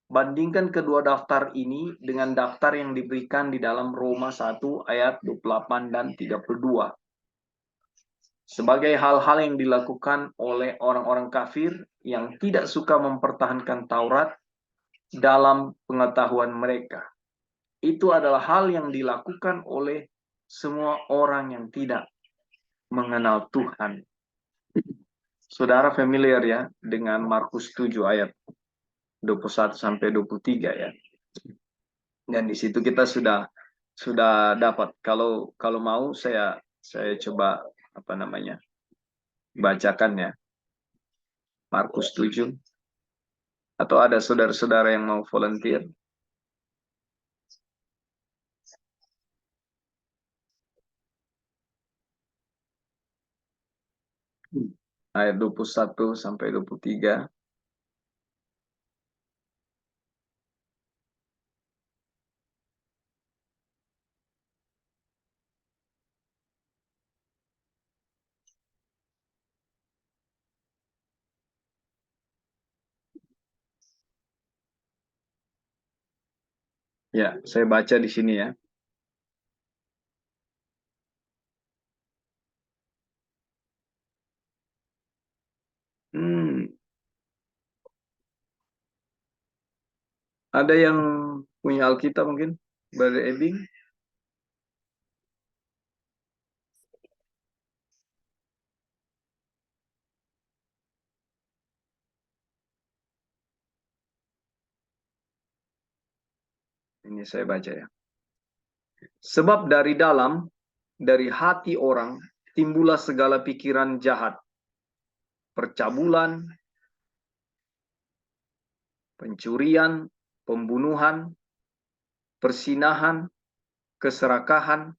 Bandingkan kedua daftar ini dengan daftar yang diberikan di dalam Roma 1 ayat 28 dan 32. Sebagai hal-hal yang dilakukan oleh orang-orang kafir yang tidak suka mempertahankan Taurat dalam pengetahuan mereka. Itu adalah hal yang dilakukan oleh semua orang yang tidak mengenal Tuhan. Saudara familiar ya dengan Markus 7 ayat 21 sampai 23 ya. Dan di situ kita sudah dapat. Kalau mau saya coba bacakan ya. Markus 7. Atau ada saudara-saudara yang mau volunteer? Ayat 21 sampai 23. Ya, saya baca di sini ya. Ada yang punya Alkitab mungkin? Brother Ebing? Ini saya baca ya. Sebab dari hati orang timbullah segala pikiran jahat, percabulan, pencurian, pembunuhan, persinahan, keserakahan,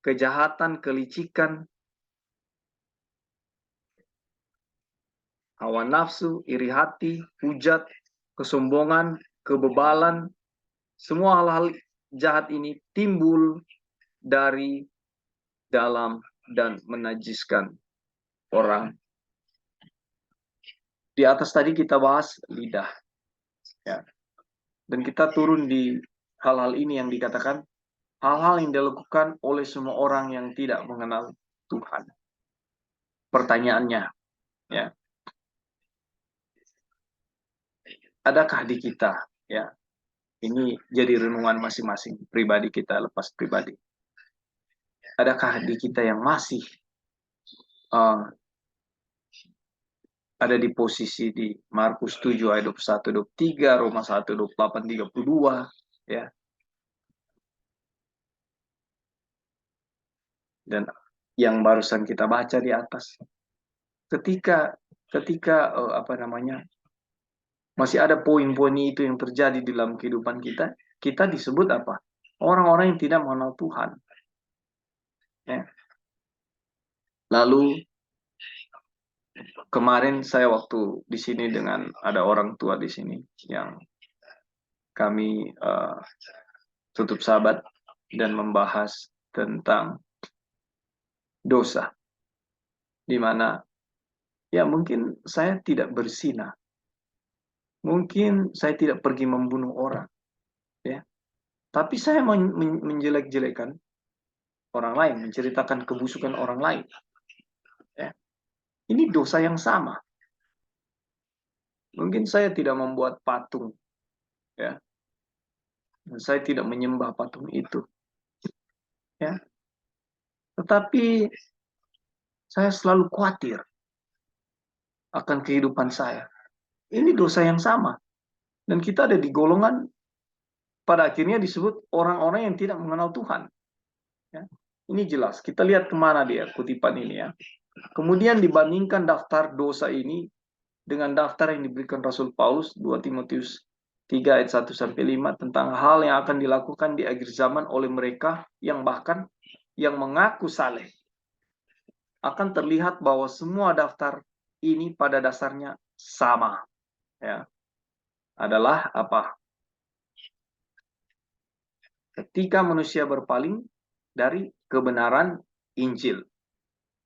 kejahatan, kelicikan, hawa nafsu, iri hati, hujat, kesombongan, kebebalan. Semua hal-hal jahat ini timbul dari dalam dan menajiskan orang. Di atas tadi kita bahas lidah, ya. Dan kita turun di hal-hal ini yang dikatakan hal-hal yang dilakukan oleh semua orang yang tidak mengenal Tuhan. Pertanyaannya, ya, adakah di kita, ya, ini jadi renungan masing-masing pribadi kita lepas pribadi. Adakah di kita yang masih uh, ada di posisi di Markus 7 ayat 21, 23, Roma 1, 28, 32, ya. Dan yang barusan kita baca di atas. Ketika masih ada poin-poin itu yang terjadi dalam kehidupan kita, kita disebut apa? Orang-orang yang tidak mengenal Tuhan. Ya. Lalu kemarin saya waktu di sini dengan ada orang tua di sini yang kami tutup sahabat dan membahas tentang dosa, di mana ya mungkin saya tidak berzina, mungkin saya tidak pergi membunuh orang, ya, tapi saya menjelek-jelekan orang lain, menceritakan kebusukan orang lain, ya. Ini dosa yang sama. Mungkin saya tidak membuat patung, ya, dan saya tidak menyembah patung itu, ya, tetapi saya selalu khawatir akan kehidupan saya. Ini dosa yang sama. Dan kita ada di golongan pada akhirnya disebut orang-orang yang tidak mengenal Tuhan. Ya. Ini jelas. Kita lihat kemana dia kutipan ini ya. Kemudian dibandingkan daftar dosa ini dengan daftar yang diberikan Rasul Paulus 2 Timotius 3 ayat 1-5 tentang hal yang akan dilakukan di akhir zaman oleh mereka yang bahkan yang mengaku saleh. Akan terlihat bahwa semua daftar ini pada dasarnya sama, ya. Adalah apa? Ketika manusia berpaling dari kebenaran Injil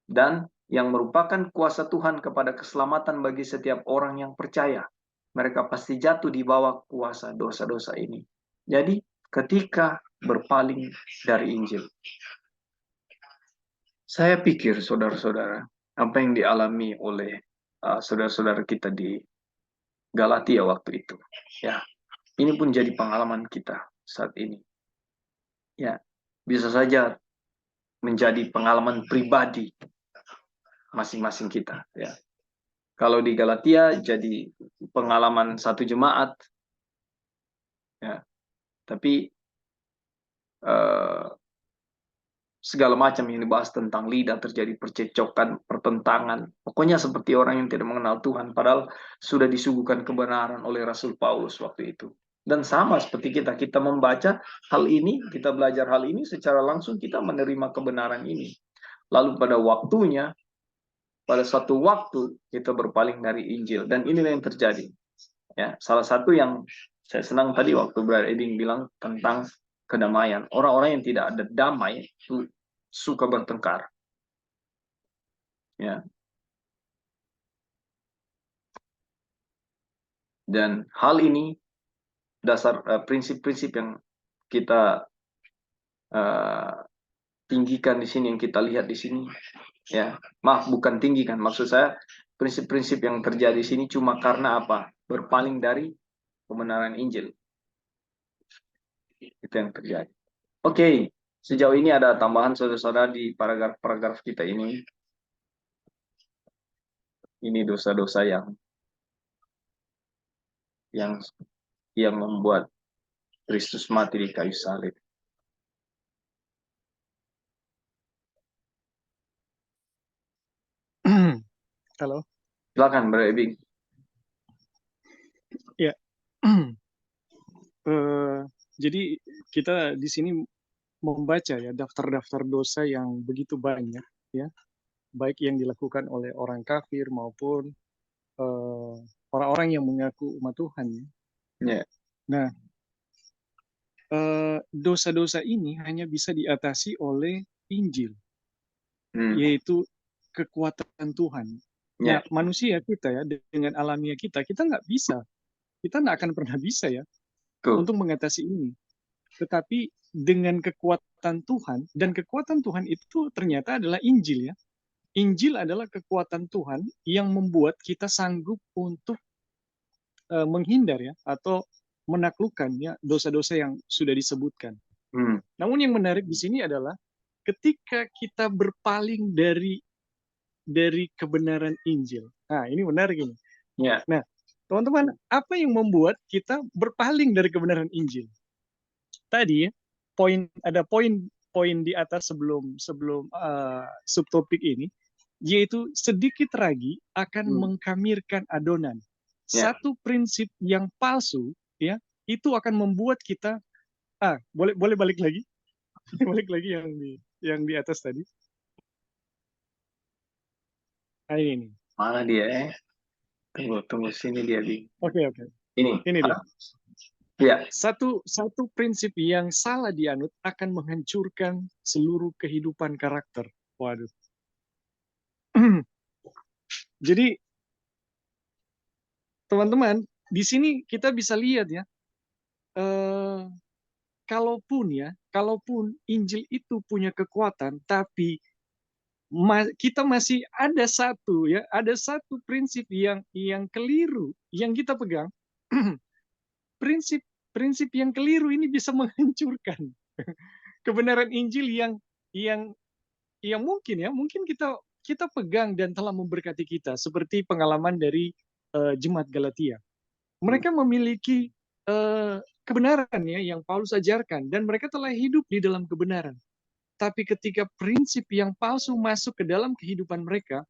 dan yang merupakan kuasa Tuhan kepada keselamatan bagi setiap orang yang percaya, mereka pasti jatuh di bawah kuasa dosa-dosa ini. Jadi ketika berpaling dari Injil, saya pikir saudara-saudara, apa yang dialami oleh saudara-saudara kita di Galatia waktu itu, ya, ini pun jadi pengalaman kita saat ini, ya, bisa saja menjadi pengalaman pribadi masing-masing kita, ya. Kalau di Galatia jadi pengalaman satu jemaat, ya, tapi segala macam yang dibahas tentang lidah, terjadi percecokan, pertentangan, pokoknya seperti orang yang tidak mengenal Tuhan, padahal sudah disuguhkan kebenaran oleh Rasul Paulus waktu itu. Dan sama seperti kita membaca hal ini, kita belajar hal ini, secara langsung kita menerima kebenaran ini. Lalu pada waktunya, pada suatu waktu kita berpaling dari Injil, dan inilah yang terjadi. Ya, salah satu yang saya senang tadi waktu Brother Eding bilang tentang kedamaian. Orang-orang yang tidak ada damai itu suka bertengkar. Ya. Dan hal ini dasar prinsip-prinsip yang kita tinggikan di sini, yang kita lihat di sini. Ya, maaf, bukan tinggikan, maksud saya prinsip-prinsip yang terjadi di sini cuma karena apa? Berpaling dari kebenaran Injil. Itu yang terjadi. Oke, sejauh ini ada tambahan saudara-saudara di paragraf-paragraf kita ini. Ini dosa-dosa yang membuat Kristus mati di kayu salib. Halo. Silakan, Bro Ebing. Ya. Jadi kita di sini membaca ya daftar-daftar dosa yang begitu banyak ya, baik yang dilakukan oleh orang kafir maupun eh, orang-orang yang mengaku umat Tuhan ya. Ya. Nah, dosa-dosa ini hanya bisa diatasi oleh Injil, yaitu kekuatan Tuhan. Nah, Ya. manusia kita ya dengan alamiah kita nggak bisa, kita nggak akan pernah bisa ya Tuh. untuk mengatasi ini. Tetapi dengan kekuatan Tuhan, dan kekuatan Tuhan itu ternyata adalah Injil ya. Injil adalah kekuatan Tuhan yang membuat kita sanggup untuk menghindar ya atau menaklukkan ya dosa-dosa yang sudah disebutkan. Namun yang menarik di sini adalah ketika kita berpaling dari kebenaran Injil. Nah, ini menarik ini. Ya. Nah, teman-teman, apa yang membuat kita berpaling dari kebenaran Injil? Tadi ada poin di atas sebelum subtopik ini, yaitu sedikit lagi akan mengkamirkan adonan. Ya. Satu prinsip yang palsu ya, itu akan membuat kita boleh balik lagi. Balik lagi yang di atas tadi. Nah, ini. Mana dia? Tunggu sini dia, Bing. Oke. Ini dia. Ya. Satu prinsip yang salah dianut akan menghancurkan seluruh kehidupan karakter. Waduh. Jadi teman-teman, di sini kita bisa lihat ya, kalaupun Injil itu punya kekuatan, tapi kita masih ada satu prinsip yang keliru yang kita pegang. prinsip yang keliru ini bisa menghancurkan kebenaran Injil yang mungkin kita pegang dan telah memberkati kita, seperti pengalaman dari jemaat Galatia. Mereka memiliki kebenaran ya yang Paulus ajarkan, dan mereka telah hidup di dalam kebenaran. Tapi ketika prinsip yang palsu masuk ke dalam kehidupan mereka,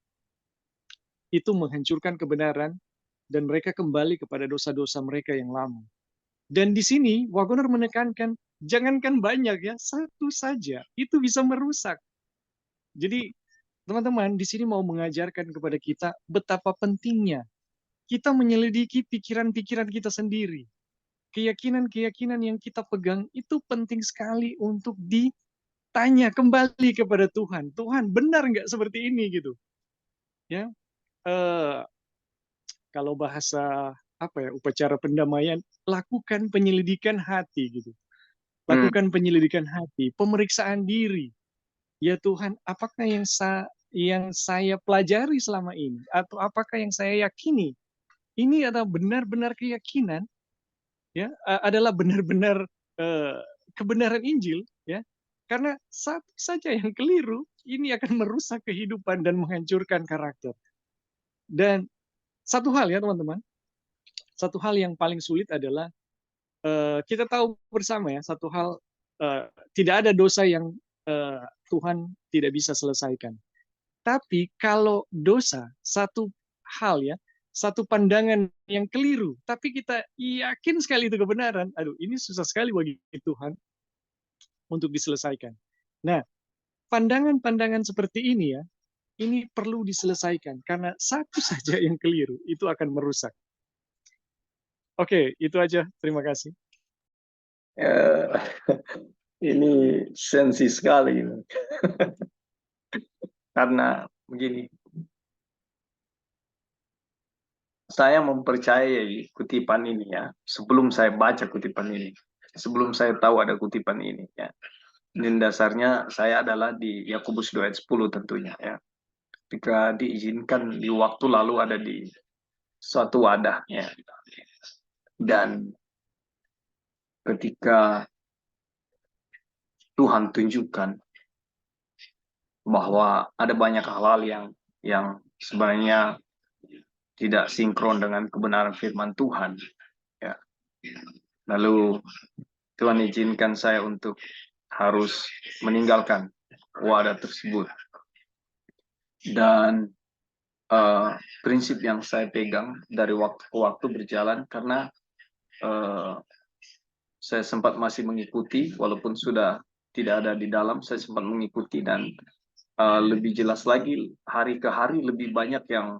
itu menghancurkan kebenaran dan mereka kembali kepada dosa-dosa mereka yang lama. Dan di sini Wagoner menekankan, jangankan banyak ya, satu saja itu bisa merusak. Jadi teman-teman di sini mau mengajarkan kepada kita betapa pentingnya kita menyelidiki pikiran-pikiran kita sendiri. Keyakinan-keyakinan yang kita pegang itu penting sekali untuk ditanya kembali kepada Tuhan. Tuhan, benar nggak seperti ini gitu? Ya, kalau bahasa upacara pendamaian, lakukan penyelidikan hati gitu. Lakukan penyelidikan hati, pemeriksaan diri. Ya Tuhan, apakah yang saya pelajari selama ini, atau apakah yang saya yakini ini adalah benar-benar keyakinan, ya adalah benar-benar kebenaran Injil, ya. Karena satu saja yang keliru ini akan merusak kehidupan dan menghancurkan karakter. Dan satu hal ya teman-teman, satu hal yang paling sulit adalah kita tahu bersama ya, satu hal, tidak ada dosa yang Tuhan tidak bisa selesaikan. Tapi kalau dosa, satu hal ya, satu pandangan yang keliru, tapi kita yakin sekali itu kebenaran, aduh ini susah sekali bagi Tuhan untuk diselesaikan. Nah, pandangan-pandangan seperti ini ya, ini perlu diselesaikan, karena satu saja yang keliru, itu akan merusak. Oke, itu aja. Terima kasih. Ini sensi sekali. Karena begini, saya mempercayai kutipan ini ya, sebelum saya baca kutipan ini, sebelum saya tahu ada kutipan ini ya. Dan dasarnya saya adalah di Yakobus 2 ayat 10 tentunya ya. Ketika diizinkan di waktu lalu ada di suatu wadah ya. Dan ketika Tuhan tunjukkan bahwa ada banyak hal-hal yang sebenarnya tidak sinkron dengan kebenaran firman Tuhan ya. Lalu Tuhan izinkan saya untuk harus meninggalkan wadah tersebut. Dan prinsip yang saya pegang dari waktu ke waktu berjalan, karena saya sempat masih mengikuti, walaupun sudah tidak ada di dalam, saya sempat mengikuti, dan lebih jelas lagi hari ke hari lebih banyak yang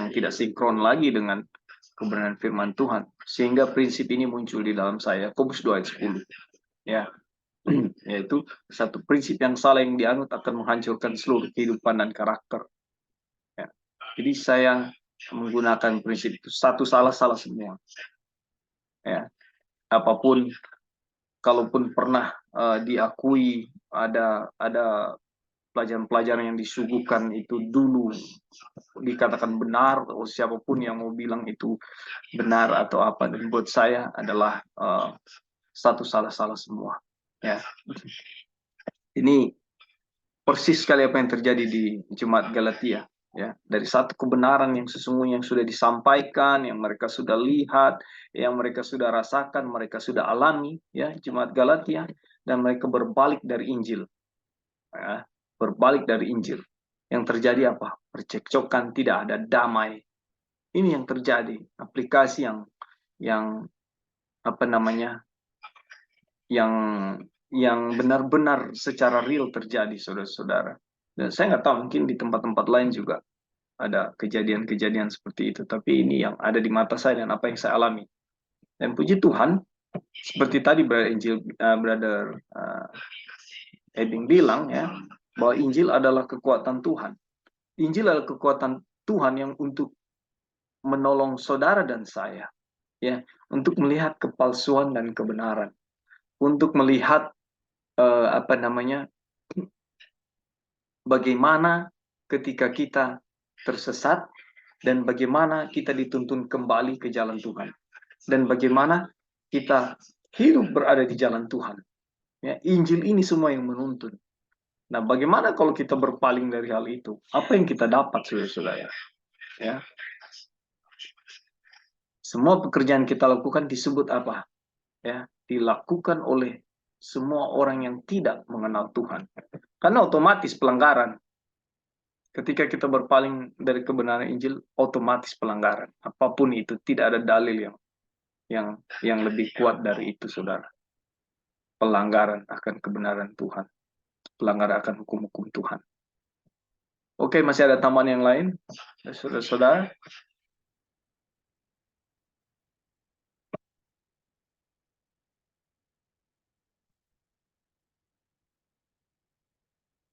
tidak sinkron lagi dengan kebenaran firman Tuhan, sehingga prinsip ini muncul di dalam saya. Yakobus 2 ayat 10, ya, yaitu satu prinsip yang salah yang dianut akan menghancurkan seluruh kehidupan dan karakter. Ya. Jadi saya menggunakan prinsip itu, satu salah semua. Ya, apapun, kalaupun pernah diakui ada pelajaran-pelajaran yang disuguhkan itu dulu dikatakan benar, atau siapapun yang mau bilang itu benar atau apa, dan buat saya adalah satu salah semua. Ya, ini persis sekali apa yang terjadi di Jemaat Galatia. Ya, dari satu kebenaran yang sesungguhnya yang sudah disampaikan, yang mereka sudah lihat, yang mereka sudah rasakan, mereka sudah alami, ya, Jemaat Galatia, dan mereka berbalik dari Injil. Ya, berbalik dari Injil. Yang terjadi apa? Percekcokan, tidak ada damai. Ini yang terjadi. Aplikasi yang apa namanya? Yang benar-benar secara real terjadi, saudara-saudara. Dan saya nggak tahu, mungkin di tempat-tempat lain juga ada kejadian-kejadian seperti itu. Tapi ini yang ada di mata saya dan apa yang saya alami. Dan puji Tuhan, seperti tadi Brother Eding bilang, ya, bahwa Injil adalah kekuatan Tuhan. Injil adalah kekuatan Tuhan yang untuk menolong saudara dan saya, ya, untuk melihat kepalsuan dan kebenaran, untuk melihat bagaimana ketika kita tersesat dan bagaimana kita dituntun kembali ke jalan Tuhan, dan bagaimana kita hidup berada di jalan Tuhan. Ya, Injil ini semua yang menuntun. Nah, bagaimana kalau kita berpaling dari hal itu? Apa yang kita dapat, saudara-saudara? Ya, semua pekerjaan kita lakukan disebut apa? Ya, dilakukan oleh semua orang yang tidak mengenal Tuhan. Karena otomatis pelanggaran. Ketika kita berpaling dari kebenaran Injil, otomatis pelanggaran. Apapun itu, tidak ada dalil yang lebih kuat dari itu, saudara. Pelanggaran akan kebenaran Tuhan. Pelanggaran akan hukum-hukum Tuhan. Oke, masih ada tambahan yang lain, saudara-saudara?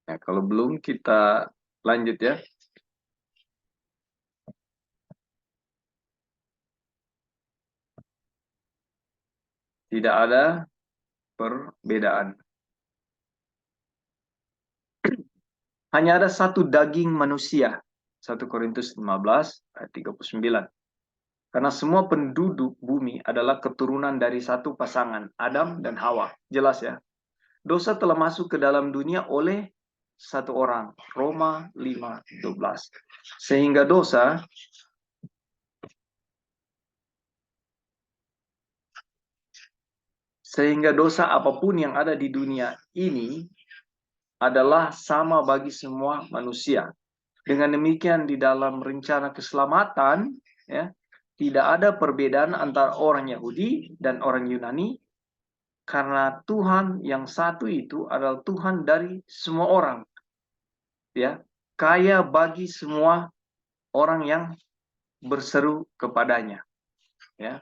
Ya, kalau belum, kita lanjut, ya. Tidak ada perbedaan. Hanya ada satu daging manusia. 1 Korintus 15 ayat 39. Karena semua penduduk bumi adalah keturunan dari satu pasangan, Adam dan Hawa. Jelas, ya. Dosa telah masuk ke dalam dunia oleh satu orang, Roma 5:12. Sehingga dosa apapun yang ada di dunia ini adalah sama bagi semua manusia. Dengan demikian, di dalam rencana keselamatan, ya, tidak ada perbedaan antara orang Yahudi dan orang Yunani, karena Tuhan yang satu itu adalah Tuhan dari semua orang, ya, kaya bagi semua orang yang berseru kepadanya, ya.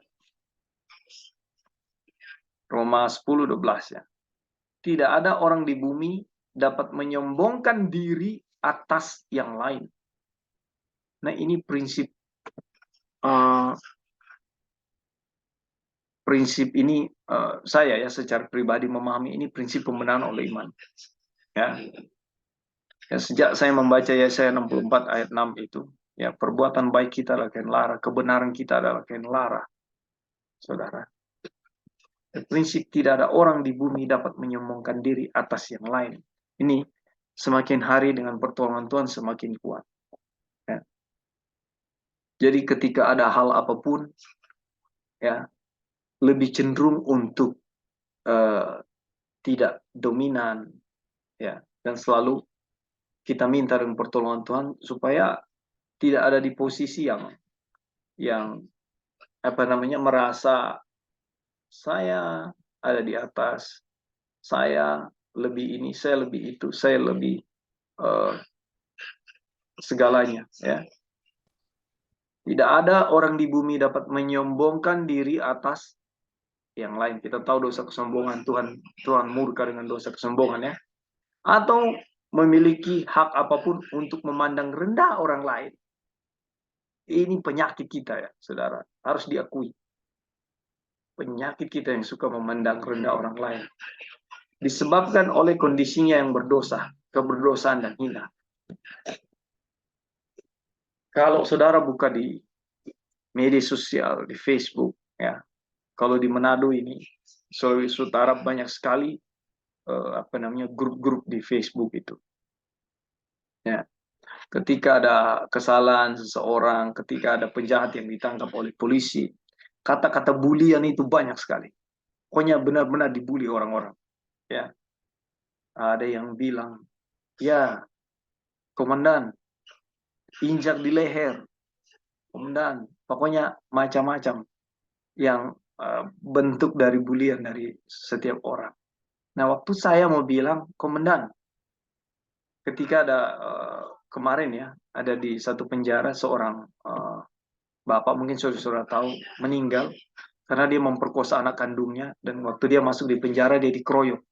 Roma 10:12, ya. Tidak ada orang di bumi dapat menyombongkan diri atas yang lain. Nah, ini prinsip ini saya, ya, secara pribadi memahami ini prinsip pembenaran oleh iman. Ya. Ya, sejak saya membaca Yesaya 64 ayat 6 itu, ya, perbuatan baik kita adalah kain lara, kebenaran kita adalah kain lara, saudara. Prinsip tidak ada orang di bumi dapat menyombongkan diri atas yang lain. Ini semakin hari dengan pertolongan Tuhan semakin kuat. Ya. Jadi ketika ada hal apapun, ya, lebih cenderung untuk tidak dominan, ya, dan selalu kita minta dengan pertolongan Tuhan supaya tidak ada di posisi yang apa namanya, merasa saya ada di atas, saya lebih ini, saya lebih itu, saya lebih eh, segalanya, ya. Tidak ada orang di bumi dapat menyombongkan diri atas yang lain. Kita tahu dosa kesombongan, Tuhan murka dengan dosa kesombongan, ya. Atau memiliki hak apapun untuk memandang rendah orang lain. Ini penyakit kita, ya, saudara. Harus diakui. Penyakit kita yang suka memandang rendah orang lain. Disebabkan oleh kondisinya yang berdosa, keberdosaan dan hina. Kalau saudara buka di media sosial, di Facebook, ya, kalau di Manado ini, Sulawesi Utara banyak sekali apa namanya, grup-grup di Facebook itu. Ya, ketika ada kesalahan seseorang, ketika ada penjahat yang ditangkap oleh polisi, kata-kata bulian itu banyak sekali. Pokoknya benar-benar dibully orang-orang. Ya, ada yang bilang, ya, komandan, injak di leher, komandan, pokoknya macam-macam yang bentuk dari bulian dari setiap orang. Nah, waktu saya mau bilang, komandan, ketika ada kemarin, ya, ada di satu penjara seorang bapak, mungkin saudara tahu, meninggal karena dia memperkosa anak kandungnya, dan waktu dia masuk di penjara dia dikeroyok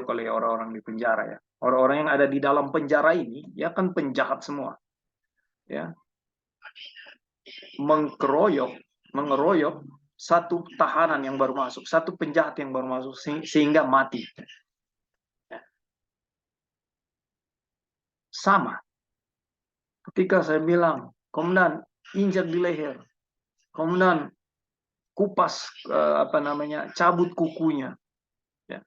oleh orang-orang di penjara, ya. Orang-orang yang ada di dalam penjara ini, ya, kan penjahat semua, ya, mengeroyok satu tahanan yang baru masuk, satu penjahat yang baru masuk, sehingga mati. Sama ketika saya bilang, komandan, injak di leher, komandan, kupas apa namanya, cabut kukunya, ya.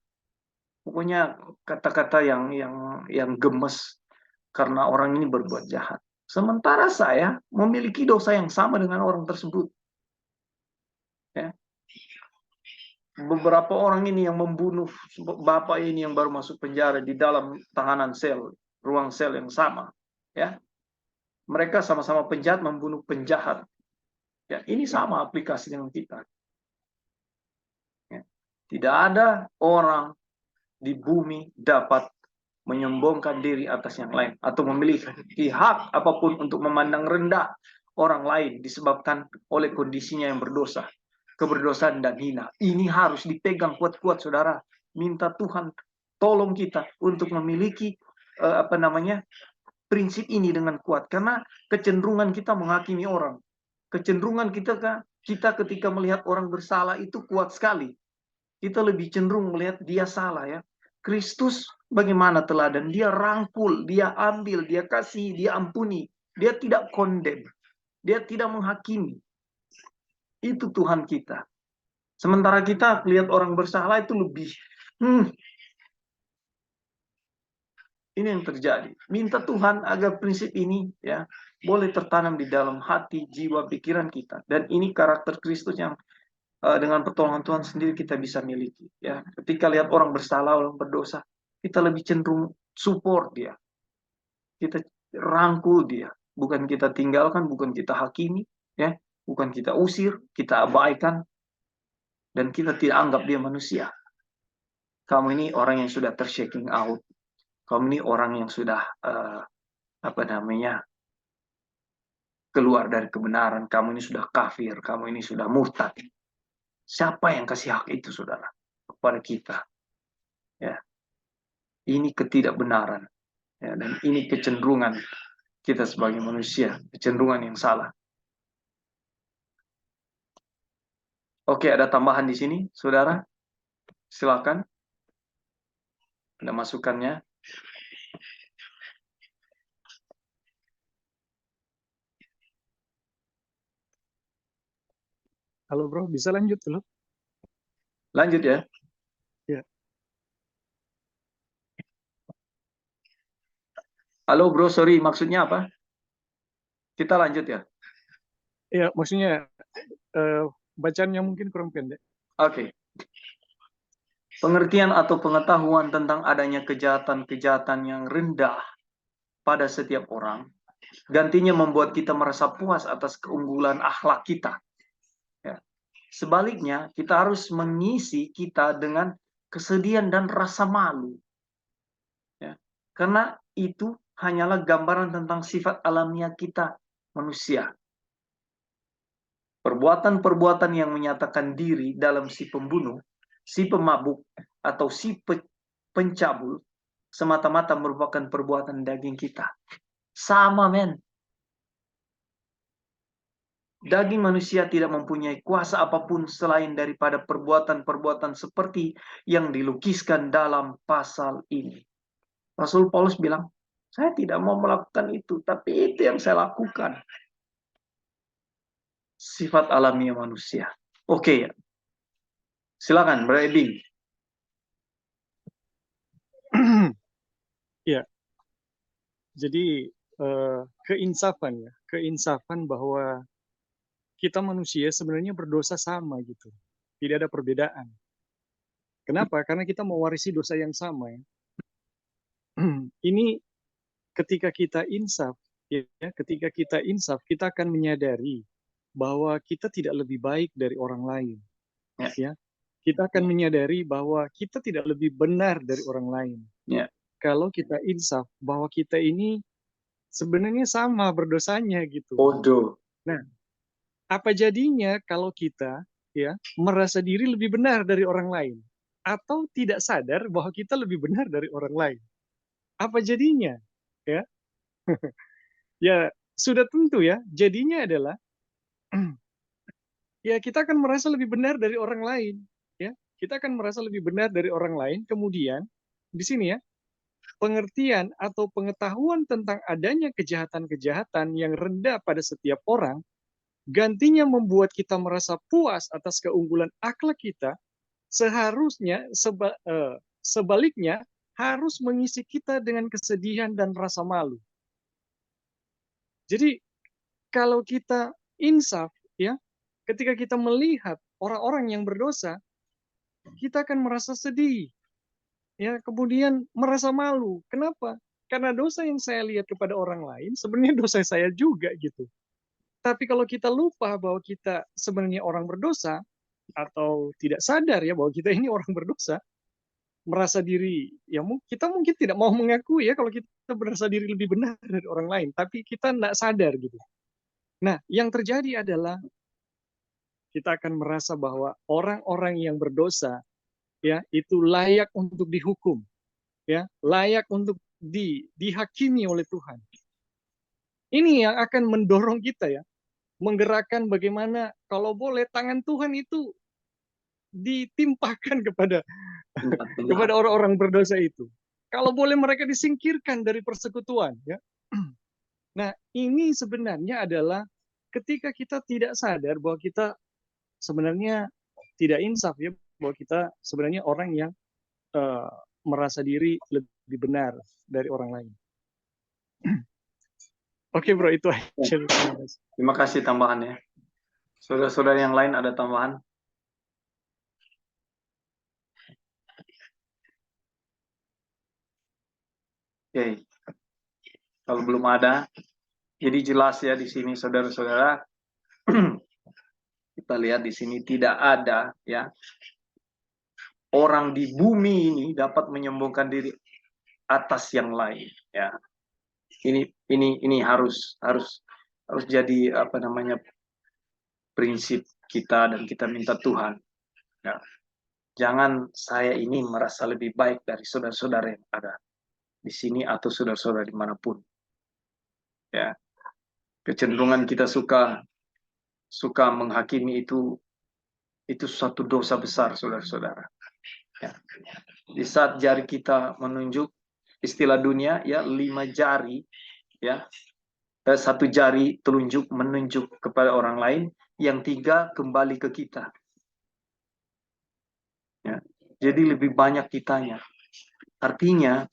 Pokoknya kata-kata yang gemes karena orang ini berbuat jahat. Sementara saya memiliki dosa yang sama dengan orang tersebut, ya. Beberapa orang ini yang membunuh bapak ini yang baru masuk penjara di dalam tahanan sel, ruang sel yang sama, ya. Mereka sama-sama penjahat membunuh penjahat. Ya, ini sama aplikasi dengan kita. Ya. Tidak ada orang di bumi dapat menyombongkan diri atas yang lain atau memiliki hak apapun untuk memandang rendah orang lain disebabkan oleh kondisinya yang berdosa, keberdosaan dan hina. Ini harus dipegang kuat-kuat, saudara. Minta Tuhan tolong kita untuk memiliki apa namanya, prinsip ini dengan kuat, karena kecenderungan kita menghakimi orang, kecenderungan kita ketika melihat orang bersalah itu kuat sekali. Kita lebih cenderung melihat dia salah, ya. Kristus bagaimana teladan? Dia rangkul, dia ambil, dia kasih, dia ampuni. Dia tidak condemn. Dia tidak menghakimi. Itu Tuhan kita. Sementara kita lihat orang bersalah itu lebih, ini yang terjadi. Minta Tuhan agar prinsip ini, ya, boleh tertanam di dalam hati, jiwa, pikiran kita. Dan ini karakter Kristus yang dengan pertolongan Tuhan sendiri kita bisa miliki, ya. Ketika lihat orang bersalah, orang berdosa, kita lebih cenderung support dia, kita rangkul dia, bukan kita tinggalkan, bukan kita hakimi, ya, bukan kita usir, kita abaikan, dan kita tidak anggap dia manusia. Kamu ini orang yang sudah tershaking out, kamu ini orang yang sudah apa namanya, keluar dari kebenaran, kamu ini sudah kafir, kamu ini sudah murtad. Siapa yang kasih hak itu, saudara, kepada kita? Ya, ini ketidakbenaran, ya, dan ini kecenderungan kita sebagai manusia, kecenderungan yang salah. Oke, ada tambahan di sini, saudara? Silakan. Ada masukannya? Halo bro, bisa lanjut dulu? Lanjut, ya. Ya. Halo bro, sorry, maksudnya apa? Kita lanjut, ya? Ya, maksudnya bacaannya mungkin kurang pendek. Oke. Pengertian atau pengetahuan tentang adanya kejahatan-kejahatan yang rendah pada setiap orang, gantinya membuat kita merasa puas atas keunggulan akhlak kita. Ya. Sebaliknya, kita harus mengisi kita dengan kesedihan dan rasa malu. Ya. Karena itu hanyalah gambaran tentang sifat alamiah kita, manusia. Perbuatan-perbuatan yang menyatakan diri dalam si pembunuh, si pemabuk, atau si pencabul, semata-mata merupakan perbuatan daging kita. Sama, men. Daging manusia tidak mempunyai kuasa apapun selain daripada perbuatan-perbuatan seperti yang dilukiskan dalam pasal ini. Rasul Paulus bilang, saya tidak mau melakukan itu, tapi itu yang saya lakukan. Sifat alamiah manusia. Oke, silakan, Brother Ebing. Ya, jadi keinsafan ya, keinsafan bahwa kita manusia sebenarnya berdosa sama gitu, tidak ada perbedaan. Kenapa? Karena kita mewarisi dosa yang sama ya. Ini ketika kita insaf, ya, ketika kita insaf, kita akan menyadari bahwa kita tidak lebih baik dari orang lain. Ya, kita akan menyadari bahwa kita tidak lebih benar dari orang lain. Ya. Kalau kita insaf bahwa kita ini sebenarnya sama berdosanya gitu. Bodoh. Nah, apa jadinya kalau kita ya merasa diri lebih benar dari orang lain atau tidak sadar bahwa kita lebih benar dari orang lain? Apa jadinya? Ya. Ya, sudah tentu ya, jadinya adalah ya kita akan merasa lebih benar dari orang lain, ya. Kita akan merasa lebih benar dari orang lain, kemudian di sini ya, pengertian atau pengetahuan tentang adanya kejahatan-kejahatan yang rendah pada setiap orang, gantinya membuat kita merasa puas atas keunggulan akhlak kita, seharusnya sebaliknya harus mengisi kita dengan kesedihan dan rasa malu. Jadi kalau kita insaf ya, ketika kita melihat orang-orang yang berdosa, kita akan merasa sedih. Ya, kemudian merasa malu. Kenapa? Karena dosa yang saya lihat kepada orang lain sebenarnya dosa saya juga gitu. Tapi kalau kita lupa bahwa kita sebenarnya orang berdosa atau tidak sadar ya bahwa kita ini orang berdosa, merasa diri ya kita mungkin tidak mau mengakui ya kalau kita merasa diri lebih benar dari orang lain, tapi kita tidak sadar gitu. Nah, yang terjadi adalah kita akan merasa bahwa orang-orang yang berdosa ya itu layak untuk dihukum, ya, layak untuk dihakimi oleh Tuhan. Ini yang akan mendorong kita ya, menggerakkan bagaimana kalau boleh tangan Tuhan itu ditimpakan kepada orang-orang berdosa itu. Kalau boleh mereka disingkirkan dari persekutuan ya. Nah, ini sebenarnya adalah ketika kita tidak sadar bahwa kita sebenarnya tidak insaf ya, bahwa kita sebenarnya orang yang merasa diri lebih benar dari orang lain. Oke bro, itu aja. Terima kasih tambahannya. Saudara-saudara yang lain ada tambahan? Oke. Kalau belum ada, jadi jelas ya di sini saudara-saudara. Kita lihat di sini tidak ada ya orang di bumi ini dapat menyembuhkan diri atas yang lain ya. Ini harus jadi apa namanya prinsip kita, dan kita minta Tuhan ya. Jangan saya ini merasa lebih baik dari saudara-saudara yang ada di sini atau saudara-saudara dimanapun ya. Kecenderungan kita suka menghakimi itu suatu dosa besar saudara-saudara ya. Di saat jari kita menunjuk, istilah dunia ya, 5 jari ya, 1 jari telunjuk menunjuk kepada orang lain, yang 3 kembali ke kita ya. Jadi lebih banyak kitanya. Artinya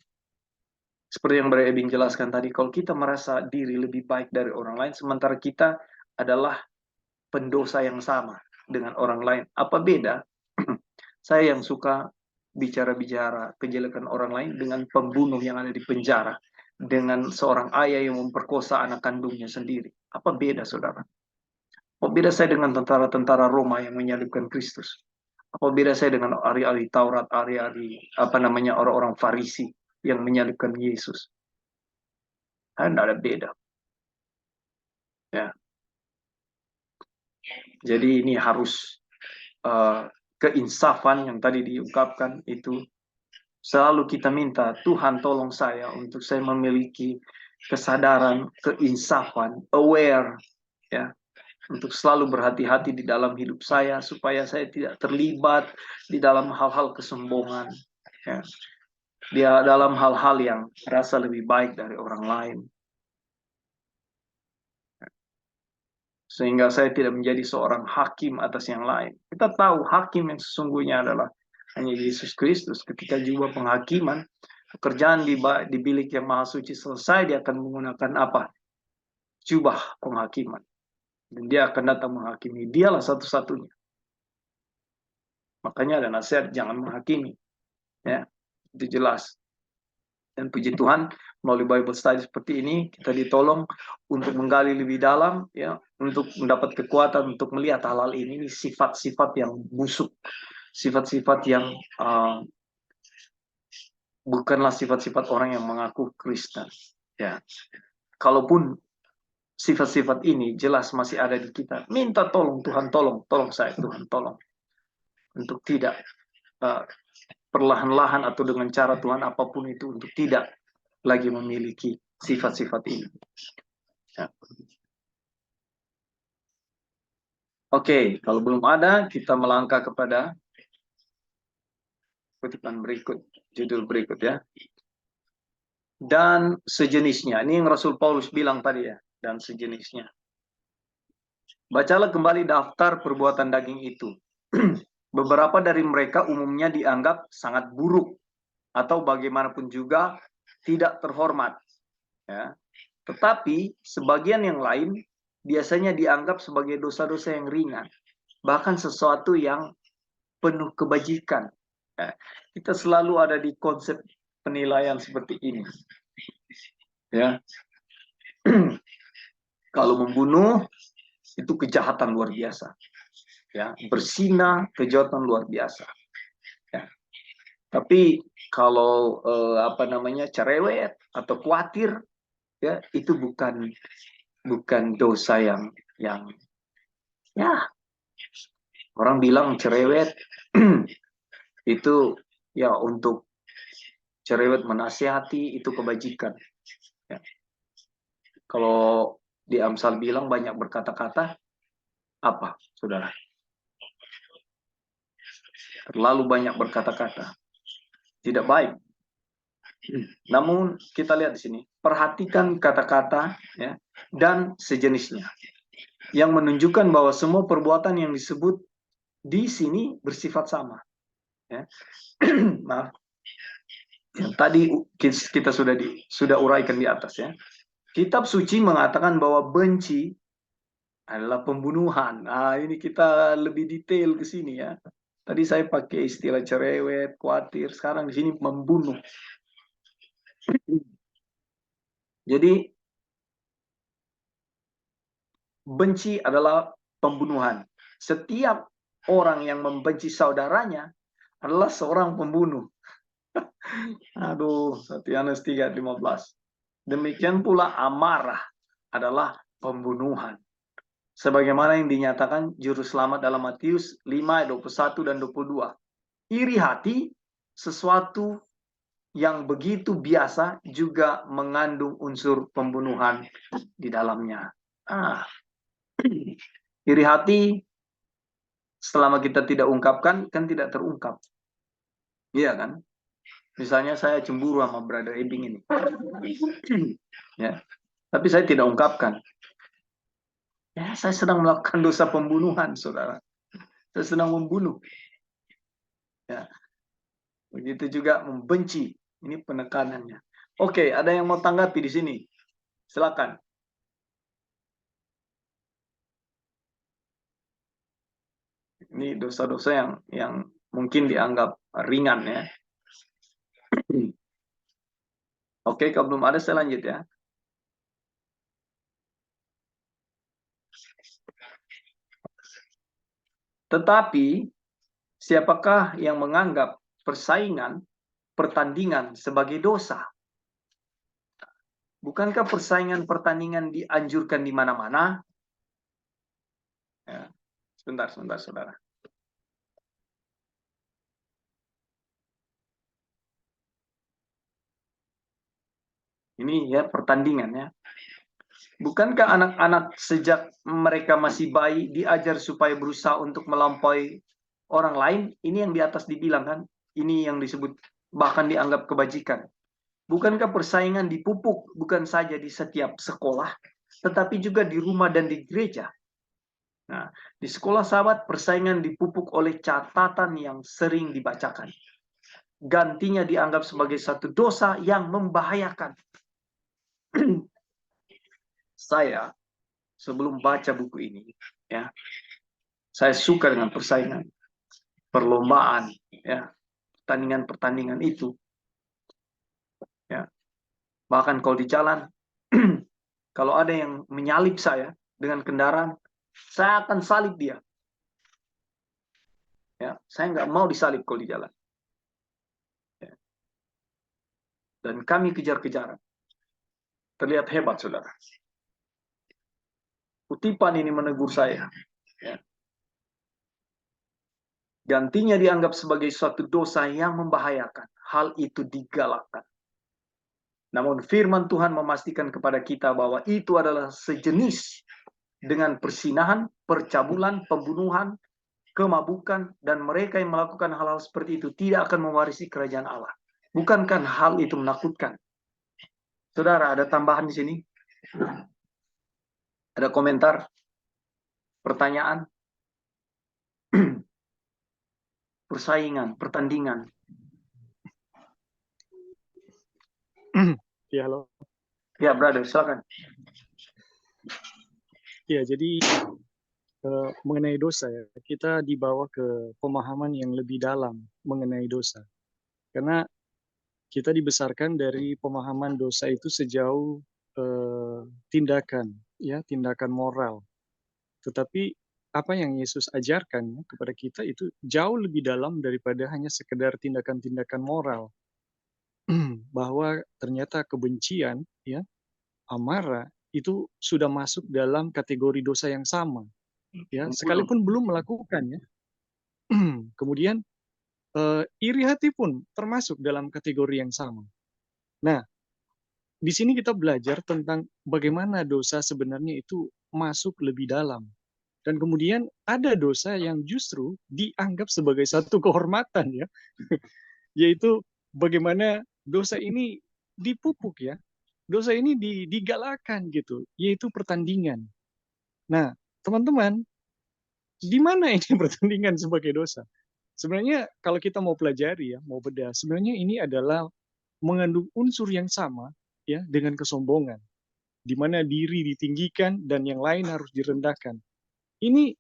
seperti yang Brother Ebing jelaskan tadi, kalau kita merasa diri lebih baik dari orang lain sementara kita adalah pendosa yang sama, dengan orang lain. Apa beda saya yang suka bicara-bicara kejelekan orang lain dengan pembunuh yang ada di penjara, dengan seorang ayah yang memperkosa anak kandungnya sendiri? Apa beda, saudara? Apa beda saya dengan tentara-tentara Roma yang menyalibkan Kristus? Apa beda saya dengan ahli-ahli Taurat, ahli-ahli orang-orang Farisi yang menyalibkan Yesus? Tidak ada beda. Ya. Jadi ini harus keinsafan yang tadi diungkapkan itu selalu kita minta, Tuhan tolong saya untuk saya memiliki kesadaran, keinsafan, aware, ya, untuk selalu berhati-hati di dalam hidup saya supaya saya tidak terlibat di dalam hal-hal kesombongan, ya, dia dalam hal-hal yang merasa lebih baik dari orang lain, sehingga saya tidak menjadi seorang hakim atas yang lain. Kita tahu hakim yang sesungguhnya adalah hanya Yesus Kristus. Ketika jubah penghakiman, pekerjaan di bilik yang maha suci selesai, dia akan menggunakan apa? Jubah penghakiman. Dan dia akan datang menghakimi. Dialah satu-satunya. Makanya ada nasihat, jangan menghakimi. Ya, itu jelas. Dan puji Tuhan, melalui Bible study seperti ini, kita ditolong untuk menggali lebih dalam, ya, untuk mendapat kekuatan untuk melihat hal-hal ini sifat-sifat yang busuk, sifat-sifat yang bukanlah sifat-sifat orang yang mengaku Kristen. Ya, kalaupun sifat-sifat ini jelas masih ada di kita, minta tolong Tuhan, tolong saya Tuhan, tolong untuk tidak perlahan-lahan atau dengan cara Tuhan apapun itu untuk tidak lagi memiliki sifat-sifat ini. Ya. Oke, kalau belum ada, kita melangkah kepada kutipan berikut, judul berikut ya. Dan sejenisnya, ini yang Rasul Paulus bilang tadi ya, dan sejenisnya. Bacalah kembali daftar perbuatan daging itu. Beberapa dari mereka umumnya dianggap sangat buruk atau bagaimanapun juga tidak terhormat. Ya. Tetapi sebagian yang lain biasanya dianggap sebagai dosa-dosa yang ringan, bahkan sesuatu yang penuh kebajikan. Ya. Kita selalu ada di konsep penilaian seperti ini. Ya. Kalau membunuh itu kejahatan luar biasa. Ya, berzina kejahatan luar biasa. Ya. Tapi kalau cerewet atau khawatir, ya itu bukan dosa yang ya, orang bilang cerewet itu ya untuk cerewet menasihati itu kebajikan. Ya. Kalau di Amsal bilang banyak berkata-kata, apa, saudara? Terlalu banyak berkata-kata. Tidak baik. Namun kita lihat di sini, perhatikan kata-kata ya, dan sejenisnya. Yang menunjukkan bahwa semua perbuatan yang disebut di sini bersifat sama. Ya. Maaf. Yang tadi kita sudah uraikan di atas ya. Kitab suci mengatakan bahwa benci adalah pembunuhan. Nah, ini kita lebih detail ke sini ya. Tadi saya pakai istilah cerewet, khawatir, sekarang di sini membunuh. Jadi benci adalah pembunuhan. Setiap orang yang membenci saudaranya adalah seorang pembunuh. Aduh, 1 Yohanes 3:15. Demikian pula amarah adalah pembunuhan. Sebagaimana yang dinyatakan juru selamat dalam Matius 5:21 dan 22. Iri hati, sesuatu yang begitu biasa, juga mengandung unsur pembunuhan di dalamnya. Iri hati, selama kita tidak ungkapkan, kan tidak terungkap. Iya kan? Misalnya saya cemburu sama brother Ebing ini. Ya. Tapi saya tidak ungkapkan. Ya, saya sedang melakukan dosa pembunuhan, saudara. Saya sedang membunuh. Ya. Begitu juga membenci. Ini penekanannya. Oke, ada yang mau tanggapi di sini? Silakan. Ini dosa-dosa yang mungkin dianggap ringan ya. Oke, kalau belum ada saya lanjut ya. Tetapi siapakah yang menganggap persaingan, pertandingan sebagai dosa? Bukankah persaingan pertandingan dianjurkan di mana-mana? Ya, sebentar, saudara. Ini ya pertandingan ya. Bukankah anak-anak sejak mereka masih bayi diajar supaya berusaha untuk melampaui orang lain? Ini yang di atas dibilang kan, ini yang disebut bahkan dianggap kebajikan. Bukankah persaingan dipupuk bukan saja di setiap sekolah, tetapi juga di rumah dan di gereja? Nah, di sekolah sahabat persaingan dipupuk oleh catatan yang sering dibacakan. Gantinya dianggap sebagai satu dosa yang membahayakan. Saya sebelum baca buku ini, ya, saya suka dengan persaingan, perlombaan, ya, pertandingan-pertandingan itu, ya. Bahkan kalau di jalan, kalau ada yang menyalip saya dengan kendaraan, saya akan salib dia. Ya, saya nggak mau disalib kalau di jalan. Ya. Dan kami kejar-kejaran. Terlihat hebat, saudara. Kutipan ini menegur saya. Ya. Gantinya dianggap sebagai suatu dosa yang membahayakan. Hal itu digalakkan. Namun firman Tuhan memastikan kepada kita bahwa itu adalah sejenis dengan persinahan, percabulan, pembunuhan, kemabukan, dan mereka yang melakukan hal-hal seperti itu tidak akan mewarisi kerajaan Allah. Bukankah hal itu menakutkan? Saudara, ada tambahan di sini? Ada komentar? Pertanyaan? Persaingan, pertandingan. Ya, halo. Ya, brother, silakan. Ya, jadi mengenai dosa ya, kita dibawa ke pemahaman yang lebih dalam mengenai dosa. Karena kita dibesarkan dari pemahaman dosa itu sejauh tindakan, ya, tindakan moral. Tetapi apa yang Yesus ajarkan ya, kepada kita itu jauh lebih dalam daripada hanya sekedar tindakan-tindakan moral. Bahwa ternyata kebencian, ya, amarah itu sudah masuk dalam kategori dosa yang sama, ya, sekalipun belum melakukannya. Kemudian iri hati pun termasuk dalam kategori yang sama. Nah, di sini kita belajar tentang bagaimana dosa sebenarnya itu masuk lebih dalam. Dan kemudian ada dosa yang justru dianggap sebagai satu kehormatan ya, yaitu bagaimana dosa ini dipupuk ya, dosa ini digalakan gitu, yaitu pertandingan. Nah, teman-teman, di mana ini pertandingan sebagai dosa? Sebenarnya kalau kita mau pelajari ya, mau bedah, sebenarnya ini adalah mengandung unsur yang sama ya dengan kesombongan, di mana diri ditinggikan dan yang lain harus direndahkan. Ini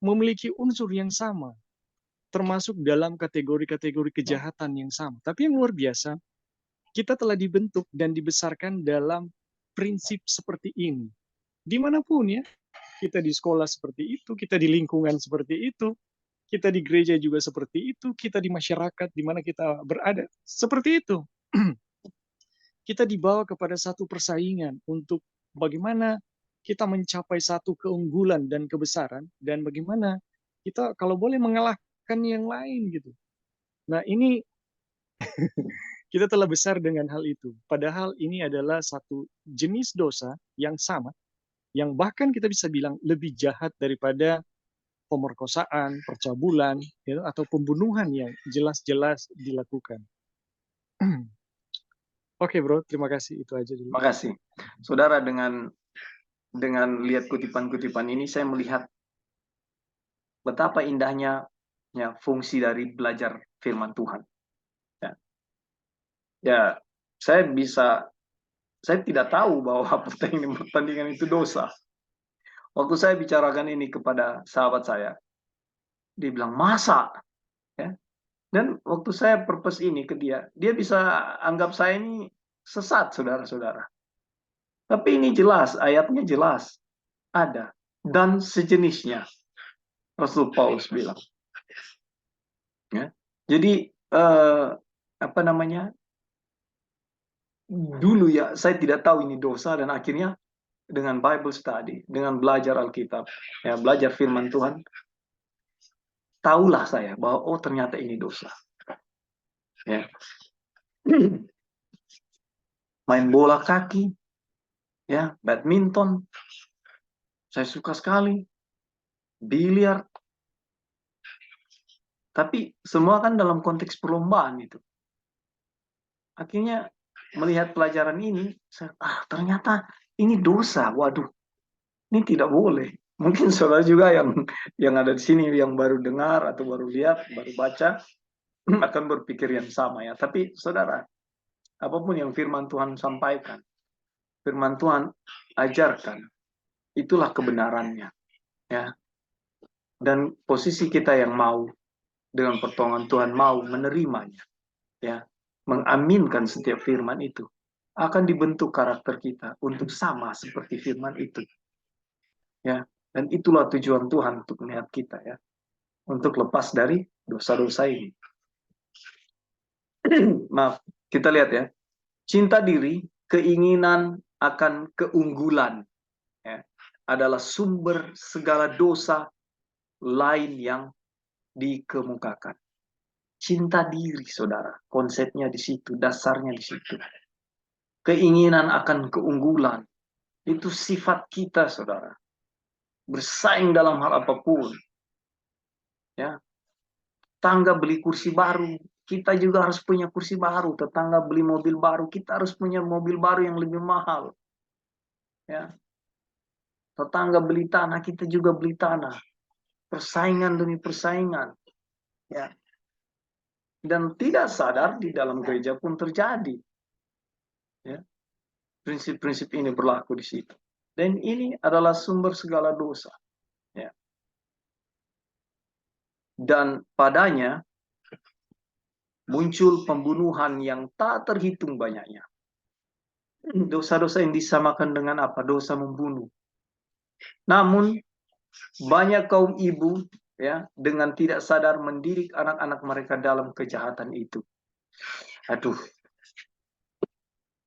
memiliki unsur yang sama, termasuk dalam kategori-kategori kejahatan yang sama. Tapi yang luar biasa, kita telah dibentuk dan dibesarkan dalam prinsip seperti ini. Dimanapun ya, kita di sekolah seperti itu, kita di lingkungan seperti itu, kita di gereja juga seperti itu, kita di masyarakat di mana kita berada seperti itu. Kita dibawa kepada satu persaingan untuk bagaimana kita mencapai satu keunggulan dan kebesaran, dan bagaimana kita kalau boleh mengalahkan yang lain gitu. Nah, ini kita telah besar dengan hal itu. Padahal ini adalah satu jenis dosa yang sama, yang bahkan kita bisa bilang lebih jahat daripada pemerkosaan, percabulan, ya, atau pembunuhan yang jelas-jelas dilakukan. Oke, bro, terima kasih. Itu aja dulu. Terima kasih. Saudara, dengan lihat kutipan-kutipan ini, saya melihat betapa indahnya ya, fungsi dari belajar firman Tuhan. Ya, saya tidak tahu bahwa pertandingan itu dosa. Waktu saya bicarakan ini kepada sahabat saya, Dia bilang, masa? Ya. Dan waktu saya purpose ini ke dia bisa anggap saya ini sesat, saudara-saudara. Tapi ini jelas, ayatnya jelas. Ada. Dan sejenisnya. Rasul Paulus bilang. Ya. Jadi, apa namanya, dulu ya, saya tidak tahu ini dosa, dan akhirnya dengan Bible study, dengan belajar Alkitab, ya, belajar firman Tuhan, tahulah saya bahwa, oh ternyata ini dosa. Ya. Main bola kaki, ya, badminton, saya suka sekali, biliar, tapi semua kan dalam konteks perlombaan itu. Akhirnya melihat pelajaran ini, saya, ternyata ini dosa. Waduh, ini tidak boleh. Mungkin saudara juga yang ada di sini yang baru dengar atau baru lihat, baru baca akan berpikir yang sama ya. Tapi saudara, apapun yang firman Tuhan sampaikan, firman Tuhan ajarkan, itulah kebenarannya ya. Dan posisi kita yang mau dengan pertolongan Tuhan mau menerimanya ya, mengaminkan setiap firman itu, akan dibentuk karakter kita untuk sama seperti firman itu ya. Dan itulah tujuan Tuhan untuk melihat kita ya, untuk lepas dari dosa-dosa ini. Maaf, kita lihat ya, cinta diri, keinginan akan keunggulan ya, adalah sumber segala dosa lain yang dikemukakan. Cinta diri, saudara, konsepnya di situ, dasarnya di situ. Keinginan akan keunggulan, itu sifat kita, saudara. Bersaing dalam hal apapun. Ya, tetangga beli kursi baru, kita juga harus punya kursi baru. Tetangga beli mobil baru, kita harus punya mobil baru yang lebih mahal. Ya, tetangga beli tanah, kita juga beli tanah. Persaingan demi persaingan. Ya, dan tidak sadar di dalam gereja pun terjadi. Ya, prinsip-prinsip ini berlaku di situ. Dan ini adalah sumber segala dosa. Ya. Dan padanya muncul pembunuhan yang tak terhitung banyaknya. Dosa-dosa yang disamakan dengan apa? Dosa membunuh. Namun banyak kaum ibu ya dengan tidak sadar mendidik anak-anak mereka dalam kejahatan itu. Aduh,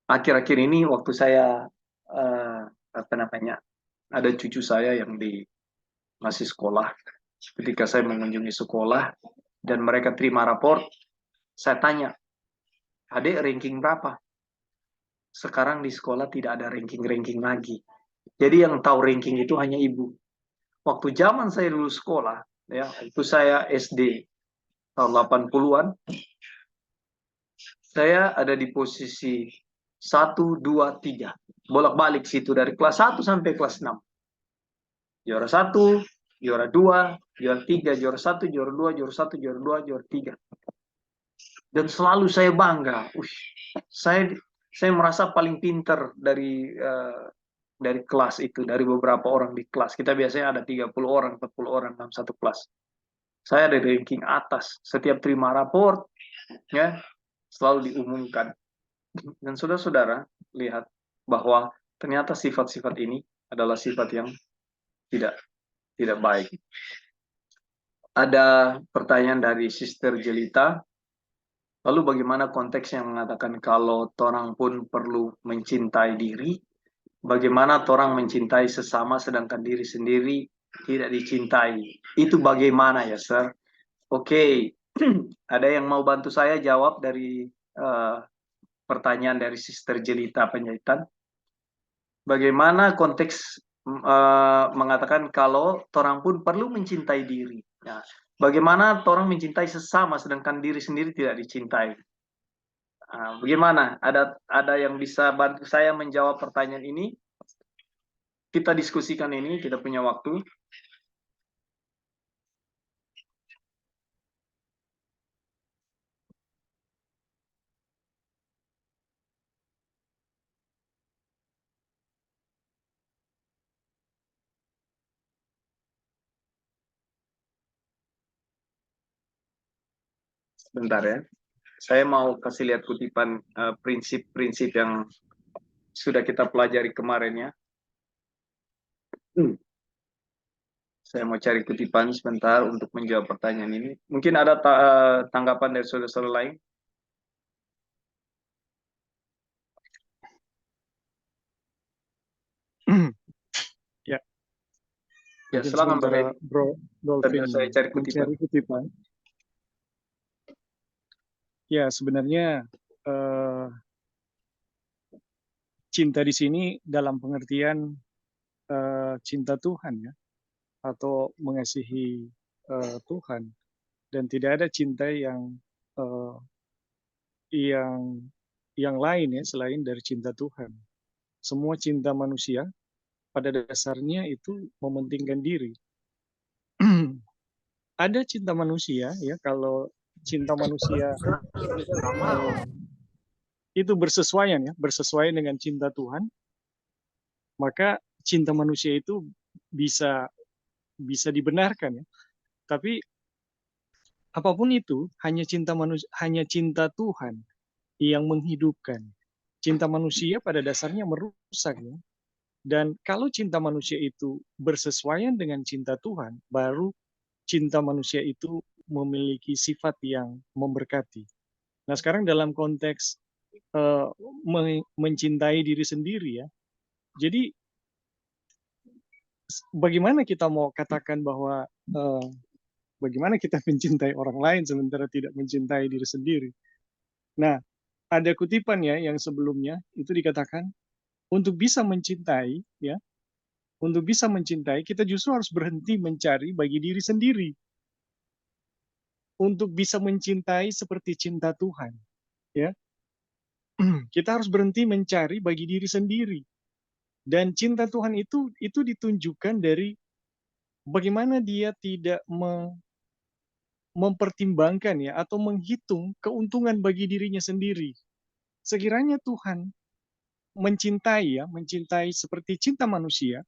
akhir-akhir ini waktu saya apa namanya, ada cucu saya yang masih sekolah. Ketika saya mengunjungi sekolah dan mereka terima raport, saya tanya, adik ranking berapa? Sekarang di sekolah tidak ada ranking-ranking lagi. Jadi yang tahu ranking itu hanya ibu. Waktu zaman saya dulu sekolah, ya, itu saya SD tahun 80-an, saya ada di posisi 1, 2, 3. Bolak-balik situ dari kelas 1 sampai kelas 6. Juara 1, juara 2, juara 3, juara 1, juara 2, juara 1, juara 2, juara 3. Dan selalu saya bangga. Saya merasa paling pinter dari kelas itu, dari beberapa orang di kelas. Kita biasanya ada 30 orang, 40 orang dalam satu kelas. Saya ada di ranking atas. Setiap terima raport, ya, selalu diumumkan. Dan saudara-saudara lihat bahwa ternyata sifat-sifat ini adalah sifat yang tidak tidak baik. Ada pertanyaan dari Sister Jelita. Lalu bagaimana konteks yang mengatakan kalau orang pun perlu mencintai diri? Bagaimana orang mencintai sesama sedangkan diri sendiri tidak dicintai? Itu bagaimana ya, Sir? Oke, ada yang mau bantu saya jawab dari pertanyaan dari Sister Jelita Penyahitan? Bagaimana konteks mengatakan kalau orang pun perlu mencintai diri? Nah, bagaimana orang mencintai sesama sedangkan diri sendiri tidak dicintai? Bagaimana? Ada yang bisa bantu saya menjawab pertanyaan ini? Kita diskusikan ini, kita punya waktu. Sebentar ya. Saya mau kasih lihat kutipan prinsip-prinsip yang sudah kita pelajari kemarin ya. Saya mau cari kutipan sebentar untuk menjawab pertanyaan ini. Mungkin ada tanggapan dari saudara-saudara lain? Ya, Ya, mungkin silakan Bro sementara Edi. Bro Sambil Dolphin saya cari kutipan. mencari kutipan. Ya, sebenarnya eh, cinta di sini dalam pengertian cinta Tuhan ya, atau mengasihi Tuhan, dan tidak ada cinta eh, yang yang lain ya selain dari cinta Tuhan. Semua cinta manusia pada dasarnya itu mementingkan diri. Ada cinta manusia ya, kalau cinta manusia eh, itu bersesuaian ya, bersesuaian dengan cinta Tuhan, maka cinta manusia itu bisa bisa dibenarkan ya. Tapi apapun itu, hanya cinta manusia, hanya cinta Tuhan yang menghidupkan. Cinta manusia pada dasarnya merusak ya. Dan kalau cinta manusia itu bersesuaian dengan cinta Tuhan, baru cinta manusia itu memiliki sifat yang memberkati. Nah, sekarang dalam konteks uh, mencintai diri sendiri ya. Jadi bagaimana kita mau katakan bahwa bagaimana kita mencintai orang lain sementara tidak mencintai diri sendiri? Nah, ada kutipan ya yang sebelumnya itu dikatakan untuk bisa mencintai ya, untuk bisa mencintai kita justru harus berhenti mencari bagi diri sendiri untuk bisa mencintai seperti cinta Tuhan ya. Kita harus berhenti mencari bagi diri sendiri, dan cinta Tuhan itu ditunjukkan dari bagaimana dia tidak mempertimbangkan ya atau menghitung keuntungan bagi dirinya sendiri. Sekiranya Tuhan mencintai ya, mencintai seperti cinta manusia,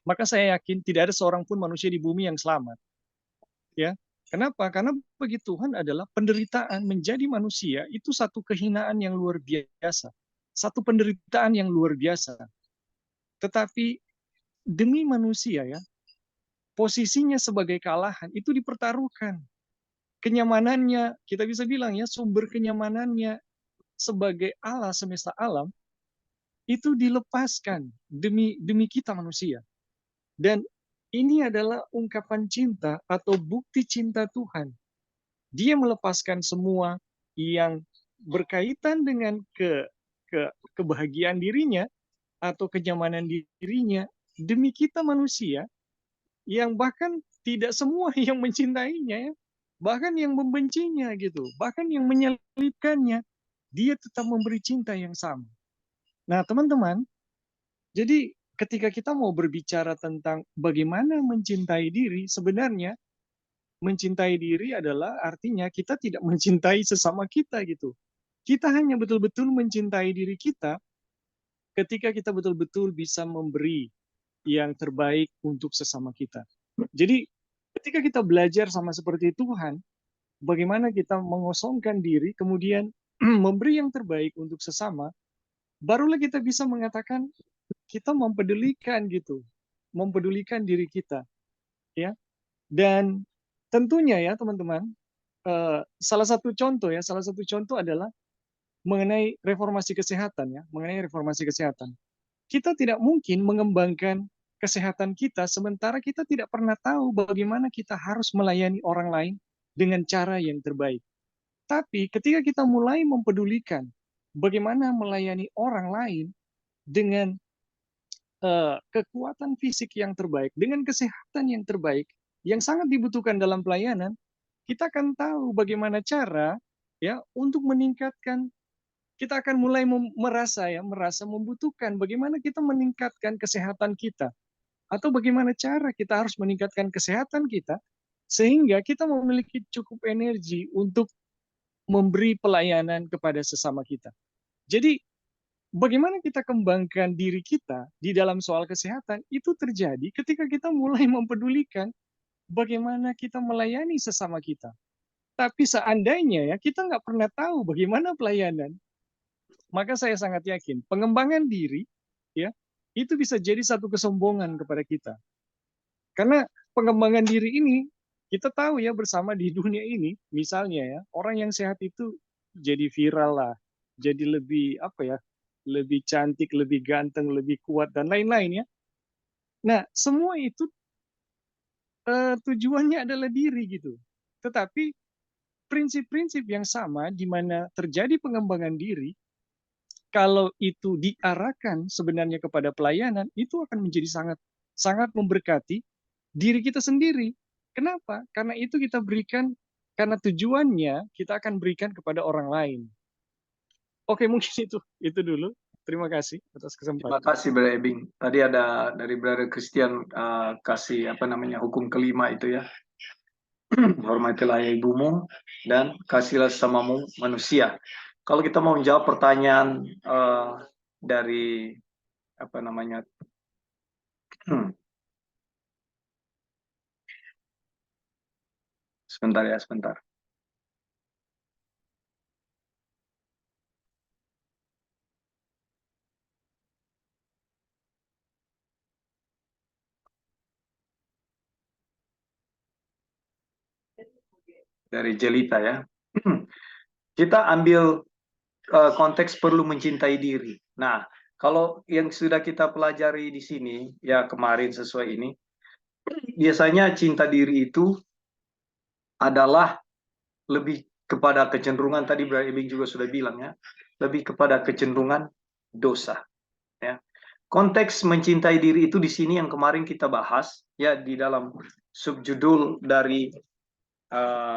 maka saya yakin tidak ada seorang pun manusia di bumi yang selamat. Ya, kenapa? Karena bagi Tuhan adalah penderitaan menjadi manusia itu satu kehinaan yang luar biasa, satu penderitaan yang luar biasa. Tetapi demi manusia ya, posisinya sebagai kalahan itu dipertaruhkan. Kenyamanannya, kita bisa bilang ya, sumber kenyamanannya sebagai Allah semesta alam itu dilepaskan demi kita manusia. Dan ini adalah ungkapan cinta atau bukti cinta Tuhan. Dia melepaskan semua yang berkaitan dengan kebahagiaan dirinya atau kenyamanan dirinya demi kita manusia, yang bahkan tidak semua yang mencintainya ya, bahkan yang membencinya gitu, bahkan yang menyalibkannya, dia tetap memberi cinta yang sama. Nah, teman-teman, jadi ketika kita mau berbicara tentang bagaimana mencintai diri, sebenarnya mencintai diri adalah artinya kita tidak mencintai sesama kita gitu. Kita hanya betul-betul mencintai diri kita ketika kita betul-betul bisa memberi yang terbaik untuk sesama kita. Jadi ketika kita belajar sama seperti Tuhan, bagaimana kita mengosongkan diri, kemudian memberi yang terbaik untuk sesama, barulah kita bisa mengatakan kita mempedulikan gitu, mempedulikan diri kita, ya. Dan tentunya ya teman-teman, salah satu contoh adalah mengenai reformasi kesehatan ya, mengenai reformasi kesehatan. Kita tidak mungkin mengembangkan kesehatan kita sementara kita tidak pernah tahu bagaimana kita harus melayani orang lain dengan cara yang terbaik. Tapi ketika kita mulai mempedulikan bagaimana melayani orang lain dengan kekuatan fisik yang terbaik, dengan kesehatan yang terbaik, yang sangat dibutuhkan dalam pelayanan, kita akan tahu bagaimana cara ya untuk meningkatkan. Kita akan mulai merasa membutuhkan bagaimana kita meningkatkan kesehatan kita, atau bagaimana cara kita harus meningkatkan kesehatan kita sehingga kita memiliki cukup energi untuk memberi pelayanan kepada sesama kita. Jadi bagaimana kita kembangkan diri kita di dalam soal kesehatan itu terjadi ketika kita mulai mempedulikan bagaimana kita melayani sesama kita. Tapi seandainya ya kita nggak pernah tahu bagaimana pelayanan, maka saya sangat yakin pengembangan diri ya itu bisa jadi satu kesombongan kepada kita. Karena pengembangan diri ini kita tahu ya bersama di dunia ini, misalnya ya orang yang sehat itu jadi viral lah, jadi lebih apa ya, lebih cantik, lebih ganteng, lebih kuat dan lain-lain ya. Nah semua itu tujuannya adalah diri gitu. Tetapi prinsip-prinsip yang sama di mana terjadi pengembangan diri, kalau itu diarahkan sebenarnya kepada pelayanan, itu akan menjadi sangat sangat memberkati diri kita sendiri. Kenapa? Karena itu kita berikan, karena tujuannya kita akan berikan kepada orang lain. Oke, mungkin itu dulu. Terima kasih atas Terima kesempatan. kasih Brother Ebing. Tadi ada dari Brother Christian kasih apa namanya hukum kelima itu ya. Hormatilah ayah ibumu dan kasihlah sesamamu manusia. Kalau kita mau menjawab pertanyaan dari apa namanya sebentar ya, sebentar. Dari Jelita ya. Kita ambil konteks perlu mencintai diri. Nah, kalau yang sudah kita pelajari di sini ya kemarin sesuai ini, biasanya cinta diri itu adalah lebih kepada kecenderungan, tadi Brother Ebing juga sudah bilang ya, lebih kepada kecenderungan dosa ya. Konteks mencintai diri itu di sini yang kemarin kita bahas ya di dalam subjudul dari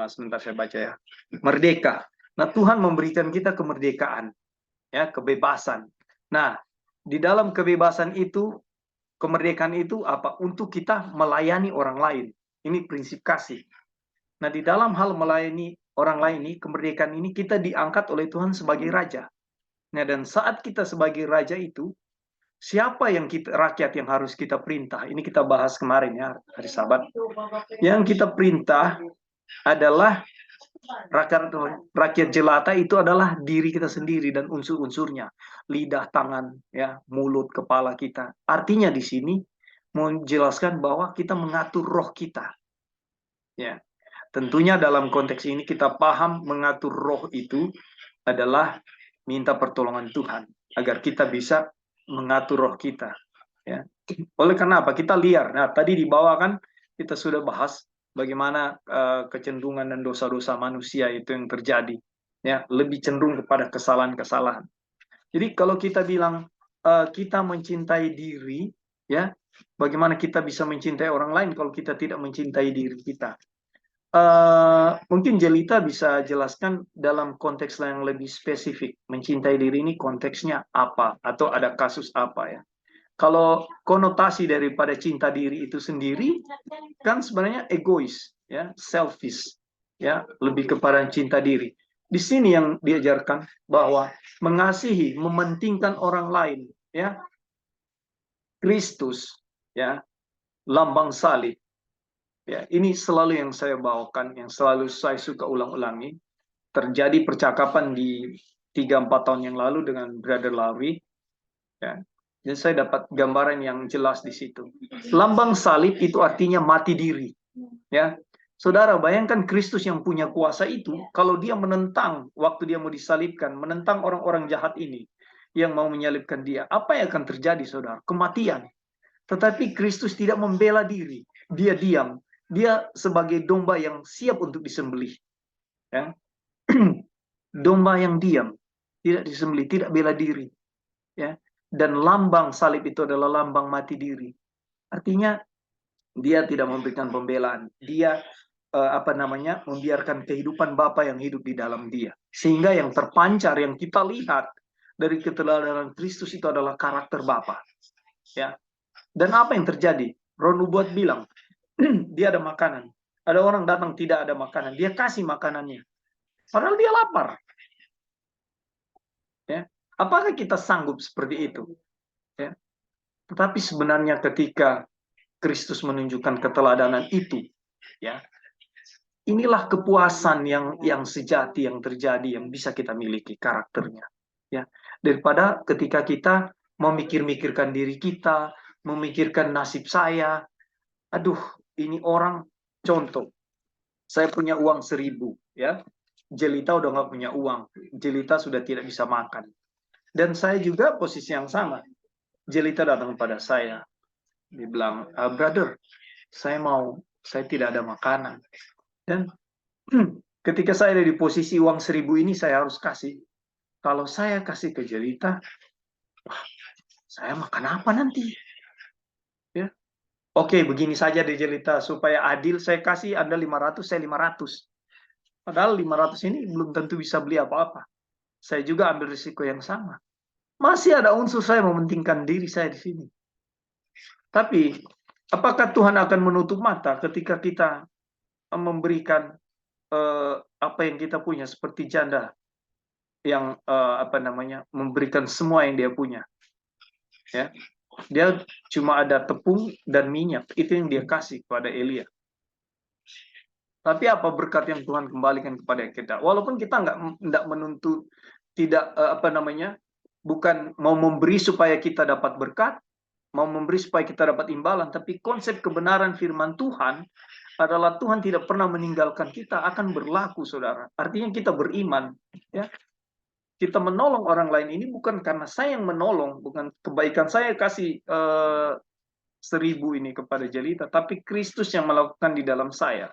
sebentar saya baca ya, merdeka. Nah, Tuhan memberikan kita kemerdekaan ya, kebebasan. Nah, di dalam kebebasan itu, kemerdekaan itu apa? Untuk kita melayani orang lain. Ini prinsip kasih. Nah, di dalam hal melayani orang lain ini, kemerdekaan ini kita diangkat oleh Tuhan sebagai raja. Nah, dan saat kita sebagai raja itu, siapa yang kita, rakyat yang harus kita perintah? Ini kita bahas kemarin ya, hari Sabat. Yang kita perintah adalah rakyat jelata itu adalah diri kita sendiri dan unsur-unsurnya, lidah, tangan, ya, mulut, kepala kita. Artinya di sini menjelaskan bahwa kita mengatur roh kita. Ya, tentunya dalam konteks ini kita paham mengatur roh itu adalah minta pertolongan Tuhan agar kita bisa mengatur roh kita. Ya, oleh karena apa? Kita liar. Nah, tadi di bawah kan kita sudah bahas bagaimana kecenderungan dan dosa-dosa manusia itu yang terjadi. Ya, lebih cenderung kepada kesalahan-kesalahan. Jadi kalau kita bilang kita mencintai diri, ya, bagaimana kita bisa mencintai orang lain kalau kita tidak mencintai diri kita? Mungkin Jelita bisa jelaskan dalam konteks yang lebih spesifik. Mencintai diri ini konteksnya apa? Atau ada kasus apa ya? Kalau konotasi daripada cinta diri itu sendiri kan sebenarnya egois, ya, selfish, ya, lebih kepada cinta diri. Di sini yang diajarkan bahwa mengasihi, mementingkan orang lain, ya, Kristus, ya, lambang salib, ya, ini selalu yang saya bawakan, yang selalu saya suka ulang-ulangi. Terjadi percakapan di 3-4 tahun yang lalu dengan Brother Lowry, ya. Dan saya dapat gambaran yang jelas di situ. Lambang salib itu artinya mati diri. Ya, saudara, bayangkan Kristus yang punya kuasa itu, kalau dia menentang waktu dia mau disalibkan, menentang orang-orang jahat ini yang mau menyalibkan dia, apa yang akan terjadi, saudara? Kematian. Tetapi Kristus tidak membela diri, dia diam. Dia sebagai domba yang siap untuk disembelih. Ya. Domba yang diam, tidak disembelih, tidak bela diri. Ya. Dan lambang salib itu adalah lambang mati diri. Artinya dia tidak memberikan pembelaan. Dia membiarkan kehidupan Bapa yang hidup di dalam dia. Sehingga yang terpancar, yang kita lihat dari keteladanan Kristus itu adalah karakter Bapa. Ya. Dan apa yang terjadi? Roh Nubuat bilang, dia ada makanan. Ada orang datang tidak ada makanan, dia kasih makanannya. Padahal dia lapar. Ya. Apakah kita sanggup seperti itu? Ya. Tetapi sebenarnya ketika Kristus menunjukkan keteladanan itu, ya, inilah kepuasan yang sejati yang terjadi, yang bisa kita miliki karakternya, ya. Daripada ketika kita memikir-mikirkan diri kita, memikirkan nasib saya, aduh, ini orang, contoh, saya punya uang 1.000, ya. Jelita udah nggak punya uang, Jelita sudah tidak bisa makan. Dan saya juga posisi yang sama. Jelita datang pada saya, dia bilang, brother, saya tidak ada makanan. Dan ketika saya ada di posisi uang 1.000 ini saya harus kasih. Kalau saya kasih ke Jelita, saya makan apa nanti? Ya. Oke, begini saja deh Jelita, supaya adil saya kasih Anda 500, saya 500. Padahal 500 ini belum tentu bisa beli apa-apa. Saya juga ambil risiko yang sama. Masih ada unsur saya mementingkan diri saya di sini. Tapi, apakah Tuhan akan menutup mata ketika kita memberikan apa yang kita punya, seperti janda yang memberikan semua yang dia punya, ya, dia cuma ada tepung dan minyak, itu yang dia kasih kepada Elia. Tapi apa berkat yang Tuhan kembalikan kepada kita? Walaupun kita nggak menuntut, tidak bukan mau memberi supaya kita dapat berkat, mau memberi supaya kita dapat imbalan, tapi konsep kebenaran firman Tuhan adalah Tuhan tidak pernah meninggalkan kita, akan berlaku, saudara. Artinya kita beriman, ya. Kita menolong orang lain ini bukan karena saya yang menolong, bukan kebaikan saya kasih 1.000 ini kepada Jelita, tapi Kristus yang melakukan di dalam saya.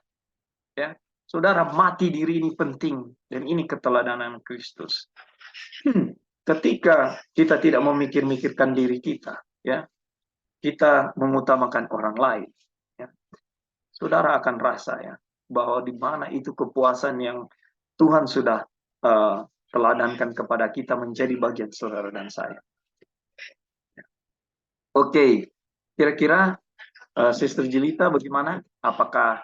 Ya, saudara, mati diri ini penting, dan ini keteladanan Kristus. Ketika kita tidak memikir-mikirkan diri kita, ya, kita mengutamakan orang lain, ya, saudara akan rasa, ya, bahwa di mana itu kepuasan yang Tuhan sudah teladankan kepada kita menjadi bagian saudara dan saya. Oke, kira-kira Sister Jelita bagaimana? Apakah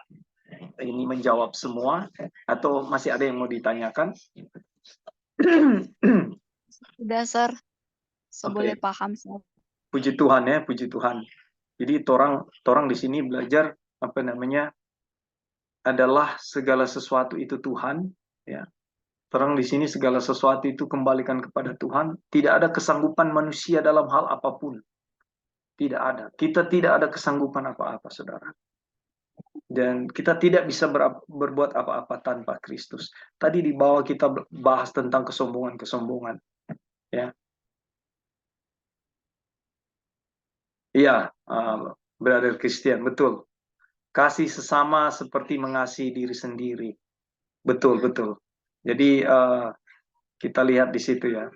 ini menjawab semua atau masih ada yang mau ditanyakan? Udah, Sir. Boleh Oke. paham, Sir. Puji Tuhan, ya, puji Tuhan. Jadi torang di sini belajar adalah segala sesuatu itu Tuhan, ya. Torang di sini segala sesuatu itu kembalikan kepada Tuhan. Tidak ada kesanggupan manusia dalam hal apapun. Tidak ada. Kita tidak ada kesanggupan apa-apa, saudara. Dan kita tidak bisa berbuat apa-apa tanpa Kristus. Tadi di bawah kita bahas tentang kesombongan-kesombongan, ya. Iya, Brother Christian, betul. Kasih sesama seperti mengasihi diri sendiri. Betul, betul. Jadi kita lihat di situ, ya.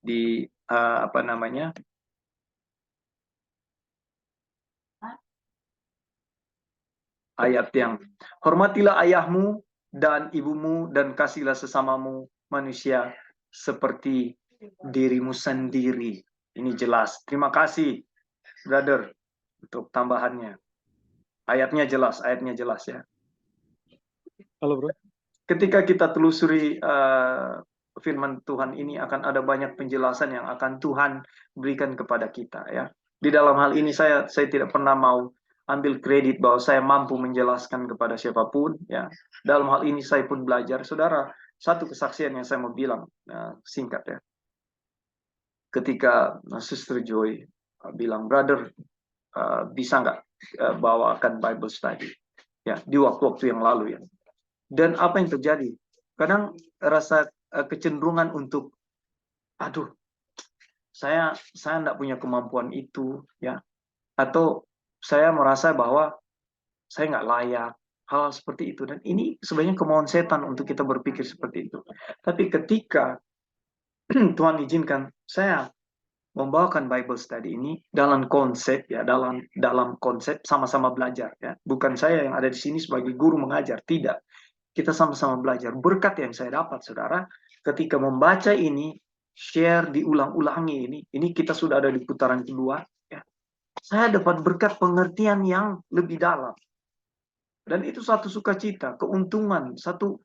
Di ayat yang hormatilah ayahmu dan ibumu dan kasihlah sesamamu manusia seperti dirimu sendiri. Ini jelas. Terima kasih, brother, untuk tambahannya. Ayatnya jelas ya. Halo, bro. Ketika kita telusuri firman Tuhan ini, akan ada banyak penjelasan yang akan Tuhan berikan kepada kita, ya. Di dalam hal ini saya tidak pernah mau ambil kredit bahwa saya mampu menjelaskan kepada siapapun, ya. Dalam hal ini saya pun belajar. Saudara, satu kesaksian yang saya mau bilang singkat, ya. Ketika Sister Joy bilang, brother, bisa nggak bawakan Bible study, ya, di waktu-waktu yang lalu, ya. Dan apa yang terjadi? Kadang rasa kecenderungan untuk, aduh, saya nggak punya kemampuan itu, ya. Atau saya merasa bahwa saya nggak layak, hal seperti itu. Dan ini sebenarnya kemauan setan untuk kita berpikir seperti itu. Tapi ketika Tuhan izinkan saya membawakan Bible study ini dalam konsep, ya, dalam konsep sama-sama belajar, ya. Bukan saya yang ada di sini sebagai guru mengajar, tidak. Kita sama-sama belajar. Berkat yang saya dapat, saudara, ketika membaca ini, share, diulang-ulangi ini kita sudah ada di putaran kedua, ya. Saya dapat berkat pengertian yang lebih dalam. Dan itu satu sukacita, keuntungan, satu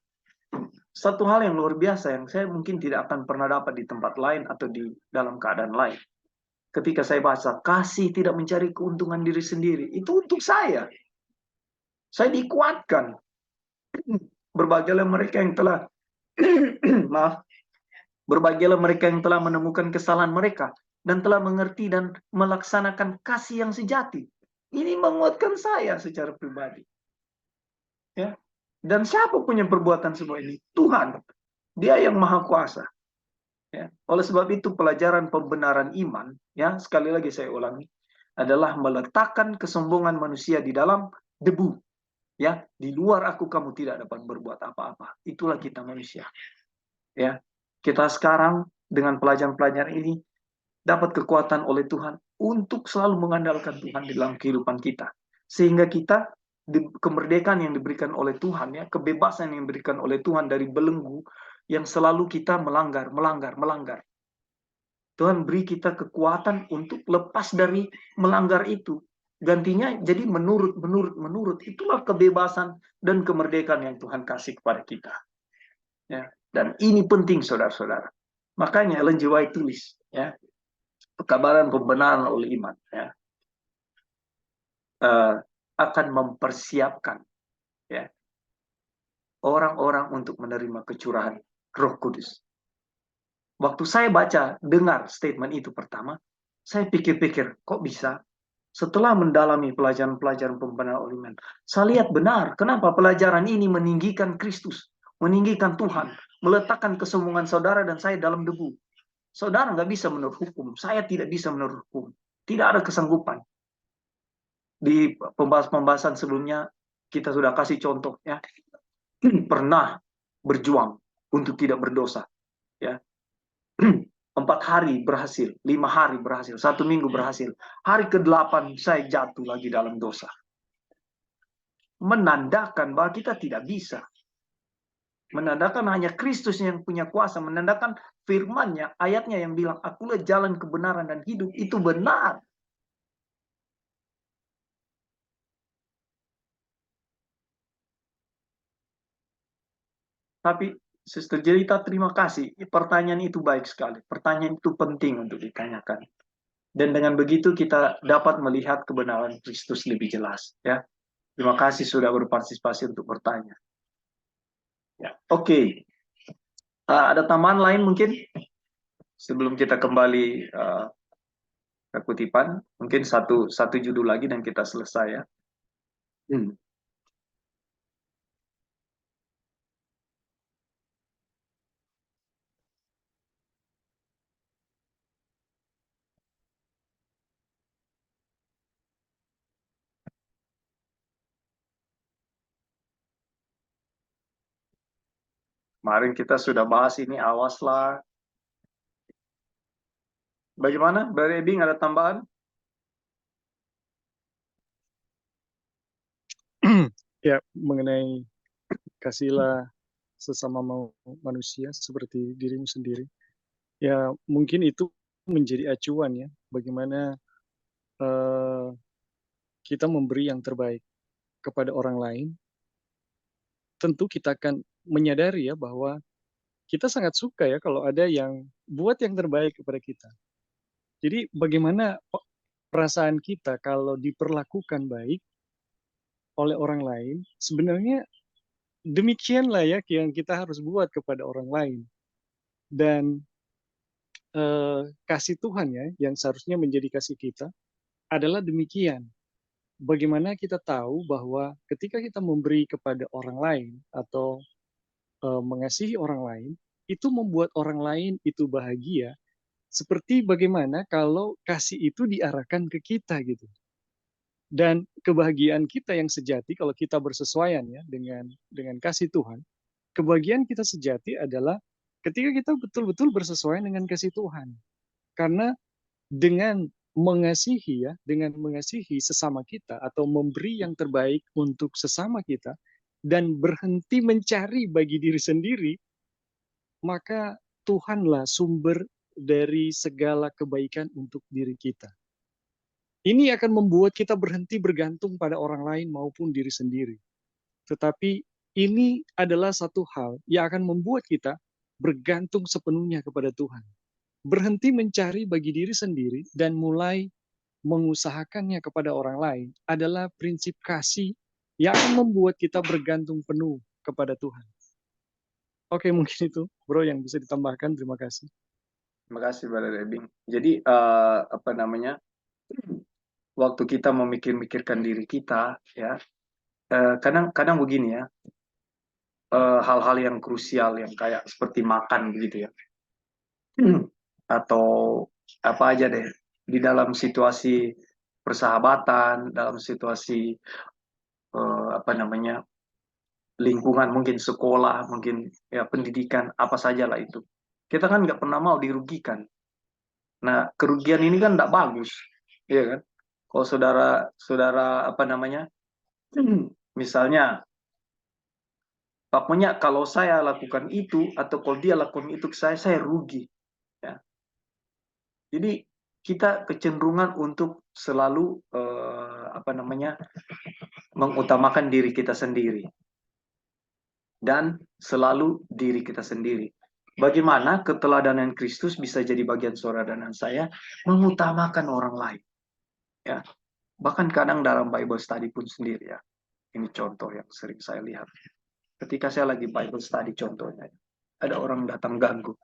hal yang luar biasa yang saya mungkin tidak akan pernah dapat di tempat lain atau di dalam keadaan lain. Ketika saya baca, kasih tidak mencari keuntungan diri sendiri, itu untuk saya. Saya dikuatkan. Berbahagialah mereka yang telah maaf, berbahagialah mereka yang telah menemukan kesalahan mereka dan telah mengerti dan melaksanakan kasih yang sejati. Ini menguatkan saya secara pribadi. Ya. Dan siapa punya perbuatan semua ini? Tuhan. Dia yang maha kuasa. Ya. Oleh sebab itu pelajaran pembenaran iman, ya sekali lagi saya ulangi, adalah meletakkan kesombongan manusia di dalam debu. Ya, di luar aku kamu tidak dapat berbuat apa-apa. Itulah kita manusia. Ya, kita sekarang dengan pelajaran-pelajaran ini dapat kekuatan oleh Tuhan untuk selalu mengandalkan Tuhan di dalam kehidupan kita. Sehingga kita kemerdekaan yang diberikan oleh Tuhan, ya, kebebasan yang diberikan oleh Tuhan dari belenggu yang selalu kita melanggar. Tuhan beri kita kekuatan untuk lepas dari melanggar itu. Gantinya jadi menurut. Itulah kebebasan dan kemerdekaan yang Tuhan kasih kepada kita. Ya. Dan ini penting, saudara-saudara. Makanya Ellen G. White tulis, ya, pekabaran pembenaran oleh iman, ya, akan mempersiapkan, ya, orang-orang untuk menerima kecurahan Roh Kudus. Waktu saya dengar statement itu pertama, saya pikir-pikir, kok bisa? Setelah mendalami pelajaran-pelajaran pembenaran oleh iman, saya lihat benar kenapa pelajaran ini meninggikan Kristus, meninggikan Tuhan, meletakkan kesombongan saudara dan saya dalam debu. Saudara nggak bisa menurut hukum, saya tidak bisa menurut hukum. Tidak ada kesanggupan. Di pembahasan sebelumnya, kita sudah kasih contoh, ya. Pernah berjuang untuk tidak berdosa. Ya. 4 hari berhasil, 5 hari berhasil, 1 minggu berhasil. Hari ke-8 saya jatuh lagi dalam dosa. Menandakan bahwa kita tidak bisa. Menandakan hanya Kristus yang punya kuasa. Menandakan firman-Nya, ayatnya yang bilang, akulah jalan kebenaran dan hidup. Itu benar. Tapi Sister Jelita, terima kasih. Pertanyaan itu baik sekali. Pertanyaan itu penting untuk ditanyakan. Dan dengan begitu kita dapat melihat kebenaran Kristus lebih jelas. Ya, terima kasih sudah berpartisipasi untuk bertanya. Ya, oke. Ada tambahan lain mungkin sebelum kita kembali ke kutipan. Mungkin satu judul lagi dan kita selesai, ya. Kemarin kita sudah bahas ini, awaslah. Bagaimana, Mbak Ebing, ada tambahan? Ya, mengenai kasihlah sesama manusia seperti dirimu sendiri. Ya, mungkin itu menjadi acuan, ya, bagaimana kita memberi yang terbaik kepada orang lain. Tentu kita akan menyadari, ya, bahwa kita sangat suka, ya, kalau ada yang buat yang terbaik kepada kita. Jadi bagaimana perasaan kita kalau diperlakukan baik oleh orang lain, sebenarnya demikianlah, ya, yang kita harus buat kepada orang lain. Dan kasih Tuhan, ya, yang seharusnya menjadi kasih kita adalah demikian. Bagaimana kita tahu bahwa ketika kita memberi kepada orang lain atau mengasihi orang lain, itu membuat orang lain itu bahagia, seperti bagaimana kalau kasih itu diarahkan ke kita, gitu. Dan kebahagiaan kita yang sejati kalau kita bersesuaian, ya, dengan kasih Tuhan, kebahagiaan kita sejati adalah ketika kita betul-betul bersesuaian dengan kasih Tuhan. Karena dengan mengasihi, ya, dengan mengasihi sesama kita atau memberi yang terbaik untuk sesama kita dan berhenti mencari bagi diri sendiri, maka Tuhanlah sumber dari segala kebaikan untuk diri kita. Ini akan membuat kita berhenti bergantung pada orang lain maupun diri sendiri. Tetapi ini adalah satu hal yang akan membuat kita bergantung sepenuhnya kepada Tuhan. Berhenti mencari bagi diri sendiri dan mulai mengusahakannya kepada orang lain adalah prinsip kasih yang akan membuat kita bergantung penuh kepada Tuhan. Oke, mungkin itu, Bro, yang bisa ditambahkan. Terima kasih. Terima kasih, Brother Ebing. Jadi, apa namanya, waktu kita memikir-mikirkan diri kita, ya, kadang-kadang begini ya, hal-hal yang krusial yang kayak seperti makan begitu ya, atau apa aja deh, di dalam situasi persahabatan, dalam situasi apa namanya, lingkungan, mungkin sekolah, mungkin ya pendidikan, apa sajalah itu. Kita kan nggak pernah mau dirugikan. Nah, kerugian ini kan nggak bagus, iya kan? Kalau saudara apa namanya, misalnya, pokoknya kalau saya lakukan itu atau kalau dia lakukan itu ke saya rugi. Ya. Jadi kita kecenderungan untuk selalu apa namanya, mengutamakan diri kita sendiri dan selalu diri kita sendiri. Bagaimana keteladanan Kristus bisa jadi bagian saudara dan saya mengutamakan orang lain, ya. Bahkan kadang dalam Bible study pun sendiri ya. Ini contoh yang sering saya lihat. Ketika saya lagi Bible study contohnya, ada orang datang ganggu.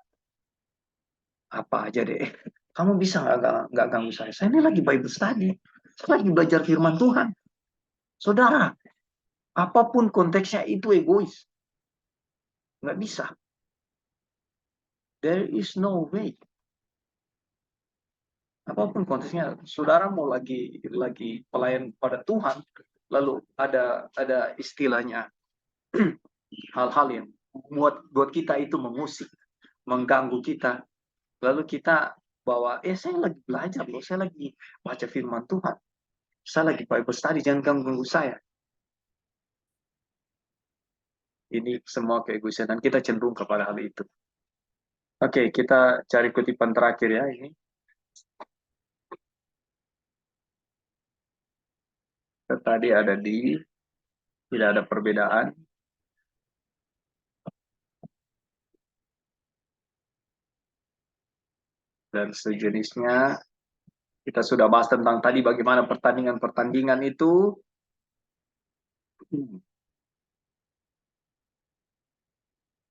Apa aja deh, kamu bisa nggak ganggu saya? Saya ini lagi Bible study. Saya lagi belajar firman Tuhan. Saudara, apapun konteksnya itu egois. Nggak bisa. There is no way. Apapun konteksnya, saudara mau lagi pelayan pada Tuhan, lalu ada istilahnya hal-hal yang buat kita itu mengusik, mengganggu kita. Lalu kita bawa, saya lagi belajar loh, saya lagi baca firman Tuhan, saya lagi Bible study, jangan ganggu saya. Ini semua keegoisan dan kita cenderung kepada hal itu. Oke, kita cari kutipan terakhir ya ini. Tadi ada tidak ada perbedaan. Dan sejenisnya. Kita sudah bahas tentang tadi bagaimana pertandingan-pertandingan itu.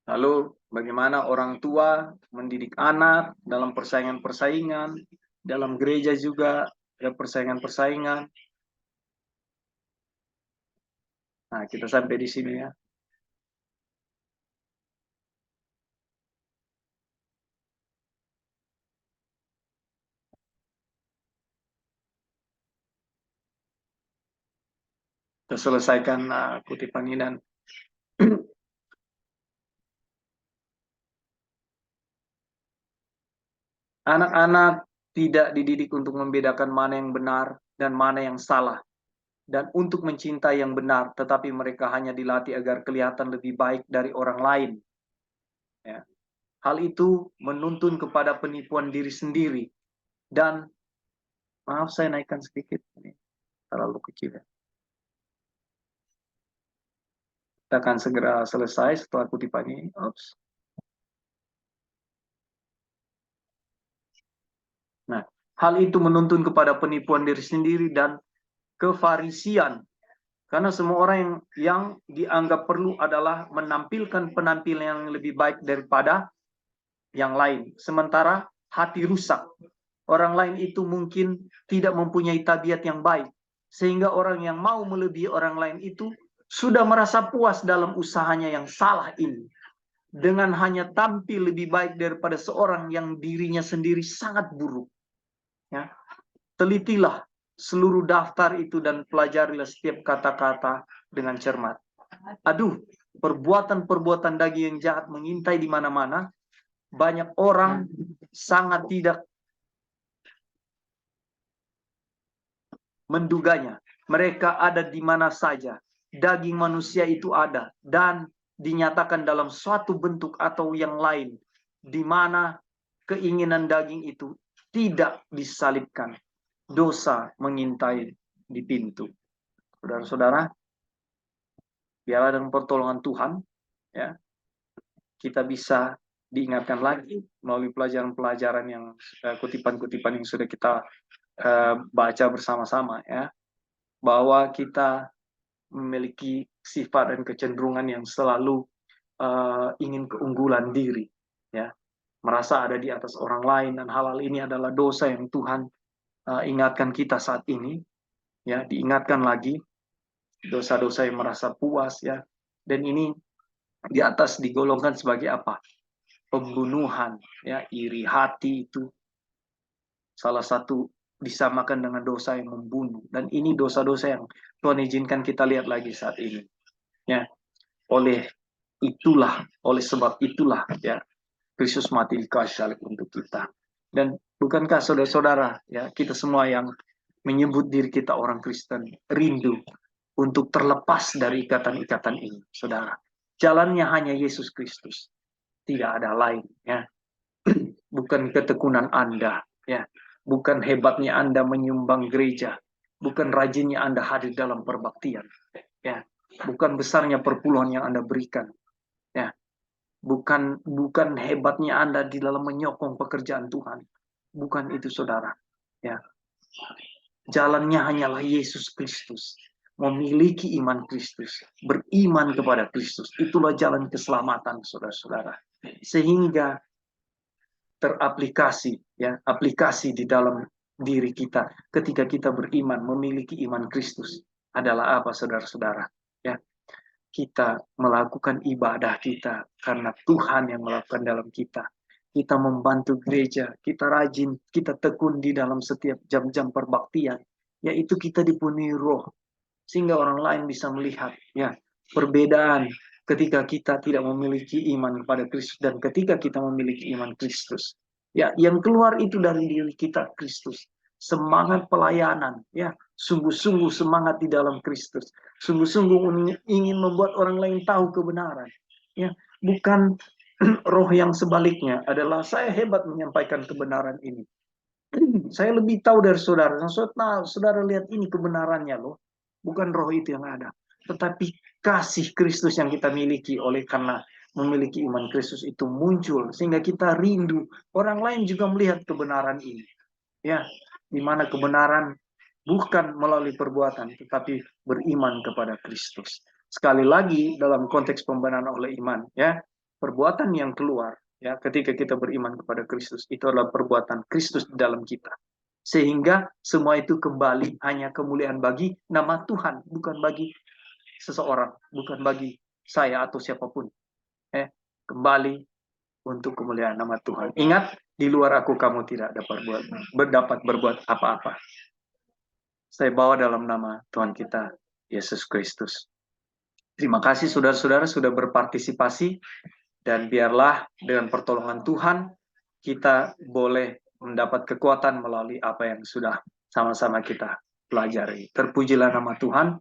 Lalu bagaimana orang tua mendidik anak dalam persaingan-persaingan. Dalam gereja juga ada persaingan-persaingan. Nah, kita sampai di sini ya. Kita selesaikan kutipan ini dan anak-anak tidak dididik untuk membedakan mana yang benar dan mana yang salah. Dan untuk mencintai yang benar, tetapi mereka hanya dilatih agar kelihatan lebih baik dari orang lain. Ya. Hal itu menuntun kepada penipuan diri sendiri. Dan, maaf saya naikkan sedikit, ini terlalu kecil ya. Kita akan segera selesai setelah kutipan ini. Oops. Nah, hal itu menuntun kepada penipuan diri sendiri dan kefarisian. Karena semua orang yang dianggap perlu adalah menampilkan penampilan yang lebih baik daripada yang lain. Sementara hati rusak. Orang lain itu mungkin tidak mempunyai tabiat yang baik. Sehingga orang yang mau melebihi orang lain itu sudah merasa puas dalam usahanya yang salah ini. Dengan hanya tampil lebih baik daripada seorang yang dirinya sendiri sangat buruk. Ya. Telitilah seluruh daftar itu dan pelajarilah setiap kata-kata dengan cermat. Aduh, perbuatan-perbuatan daging yang jahat mengintai di mana-mana. Banyak orang sangat tidak menduganya. Mereka ada di mana saja. Daging manusia itu ada dan dinyatakan dalam suatu bentuk atau yang lain, di mana keinginan daging itu tidak disalibkan. Dosa mengintai di pintu. Saudara-saudara, biarlah dengan pertolongan Tuhan, ya, kita bisa diingatkan lagi melalui pelajaran-pelajaran yang kutipan-kutipan yang sudah kita baca bersama-sama, ya, bahwa kita memiliki sifat dan kecenderungan yang selalu ingin keunggulan diri, ya, merasa ada di atas orang lain, dan hal-hal ini adalah dosa yang Tuhan ingatkan kita saat ini, ya, diingatkan lagi dosa-dosa yang merasa puas, ya, dan ini di atas digolongkan sebagai apa? Pembunuhan, ya, iri hati itu salah satu disamakan dengan dosa yang membunuh, dan ini dosa-dosa yang Tuhan izinkan kita lihat lagi saat ini, ya. Oleh sebab itulah, ya, Kristus mati di kayu salib untuk kita. Dan bukankah saudara-saudara, ya, kita semua yang menyebut diri kita orang Kristen rindu untuk terlepas dari ikatan-ikatan ini, saudara. Jalannya hanya Yesus Kristus, tidak ada lain, ya. Bukan ketekunan Anda, ya, bukan hebatnya Anda menyumbang gereja, bukan rajinnya Anda hadir dalam perbaktian, ya, bukan besarnya perpuluhan yang Anda berikan, ya, bukan hebatnya Anda di dalam menyokong pekerjaan Tuhan, bukan itu, saudara, ya. Jalannya hanyalah Yesus Kristus, memiliki iman Kristus, beriman kepada Kristus, itulah jalan keselamatan, saudara-saudara, sehingga teraplikasi, ya, aplikasi di dalam diri kita ketika kita beriman, memiliki iman Kristus adalah apa, saudara-saudara, ya, kita melakukan ibadah kita karena Tuhan yang melakukan dalam kita. Kita membantu gereja, kita rajin, kita tekun di dalam setiap jam-jam perbaktian, yaitu kita dipenuhi roh, sehingga orang lain bisa melihat, ya, perbedaan ketika kita tidak memiliki iman kepada Kristus dan ketika kita memiliki iman Kristus. Ya, yang keluar itu dari diri kita Kristus. Semangat pelayanan, ya, sungguh-sungguh semangat di dalam Kristus. Sungguh-sungguh ingin membuat orang lain tahu kebenaran. Ya, bukan roh yang sebaliknya adalah saya hebat menyampaikan kebenaran ini. Saya lebih tahu dari saudara. Saudara lihat ini kebenarannya loh. Bukan roh itu yang ada, tetapi kasih Kristus yang kita miliki oleh karena memiliki iman Kristus itu muncul sehingga kita rindu orang lain juga melihat kebenaran ini. Ya, di mana kebenaran bukan melalui perbuatan tetapi beriman kepada Kristus. Sekali lagi dalam konteks pembenaran oleh iman, ya, perbuatan yang keluar, ya, ketika kita beriman kepada Kristus itu adalah perbuatan Kristus di dalam kita. Sehingga semua itu kembali hanya kemuliaan bagi nama Tuhan, bukan bagi seseorang, bukan bagi saya atau siapapun. Kembali untuk kemuliaan nama Tuhan. Ingat, di luar aku kamu tidak dapat berbuat apa-apa. Saya bawa dalam nama Tuhan kita, Yesus Kristus. Terima kasih saudara-saudara sudah berpartisipasi, dan biarlah dengan pertolongan Tuhan kita boleh mendapat kekuatan melalui apa yang sudah sama-sama kita pelajari. Terpujilah nama Tuhan.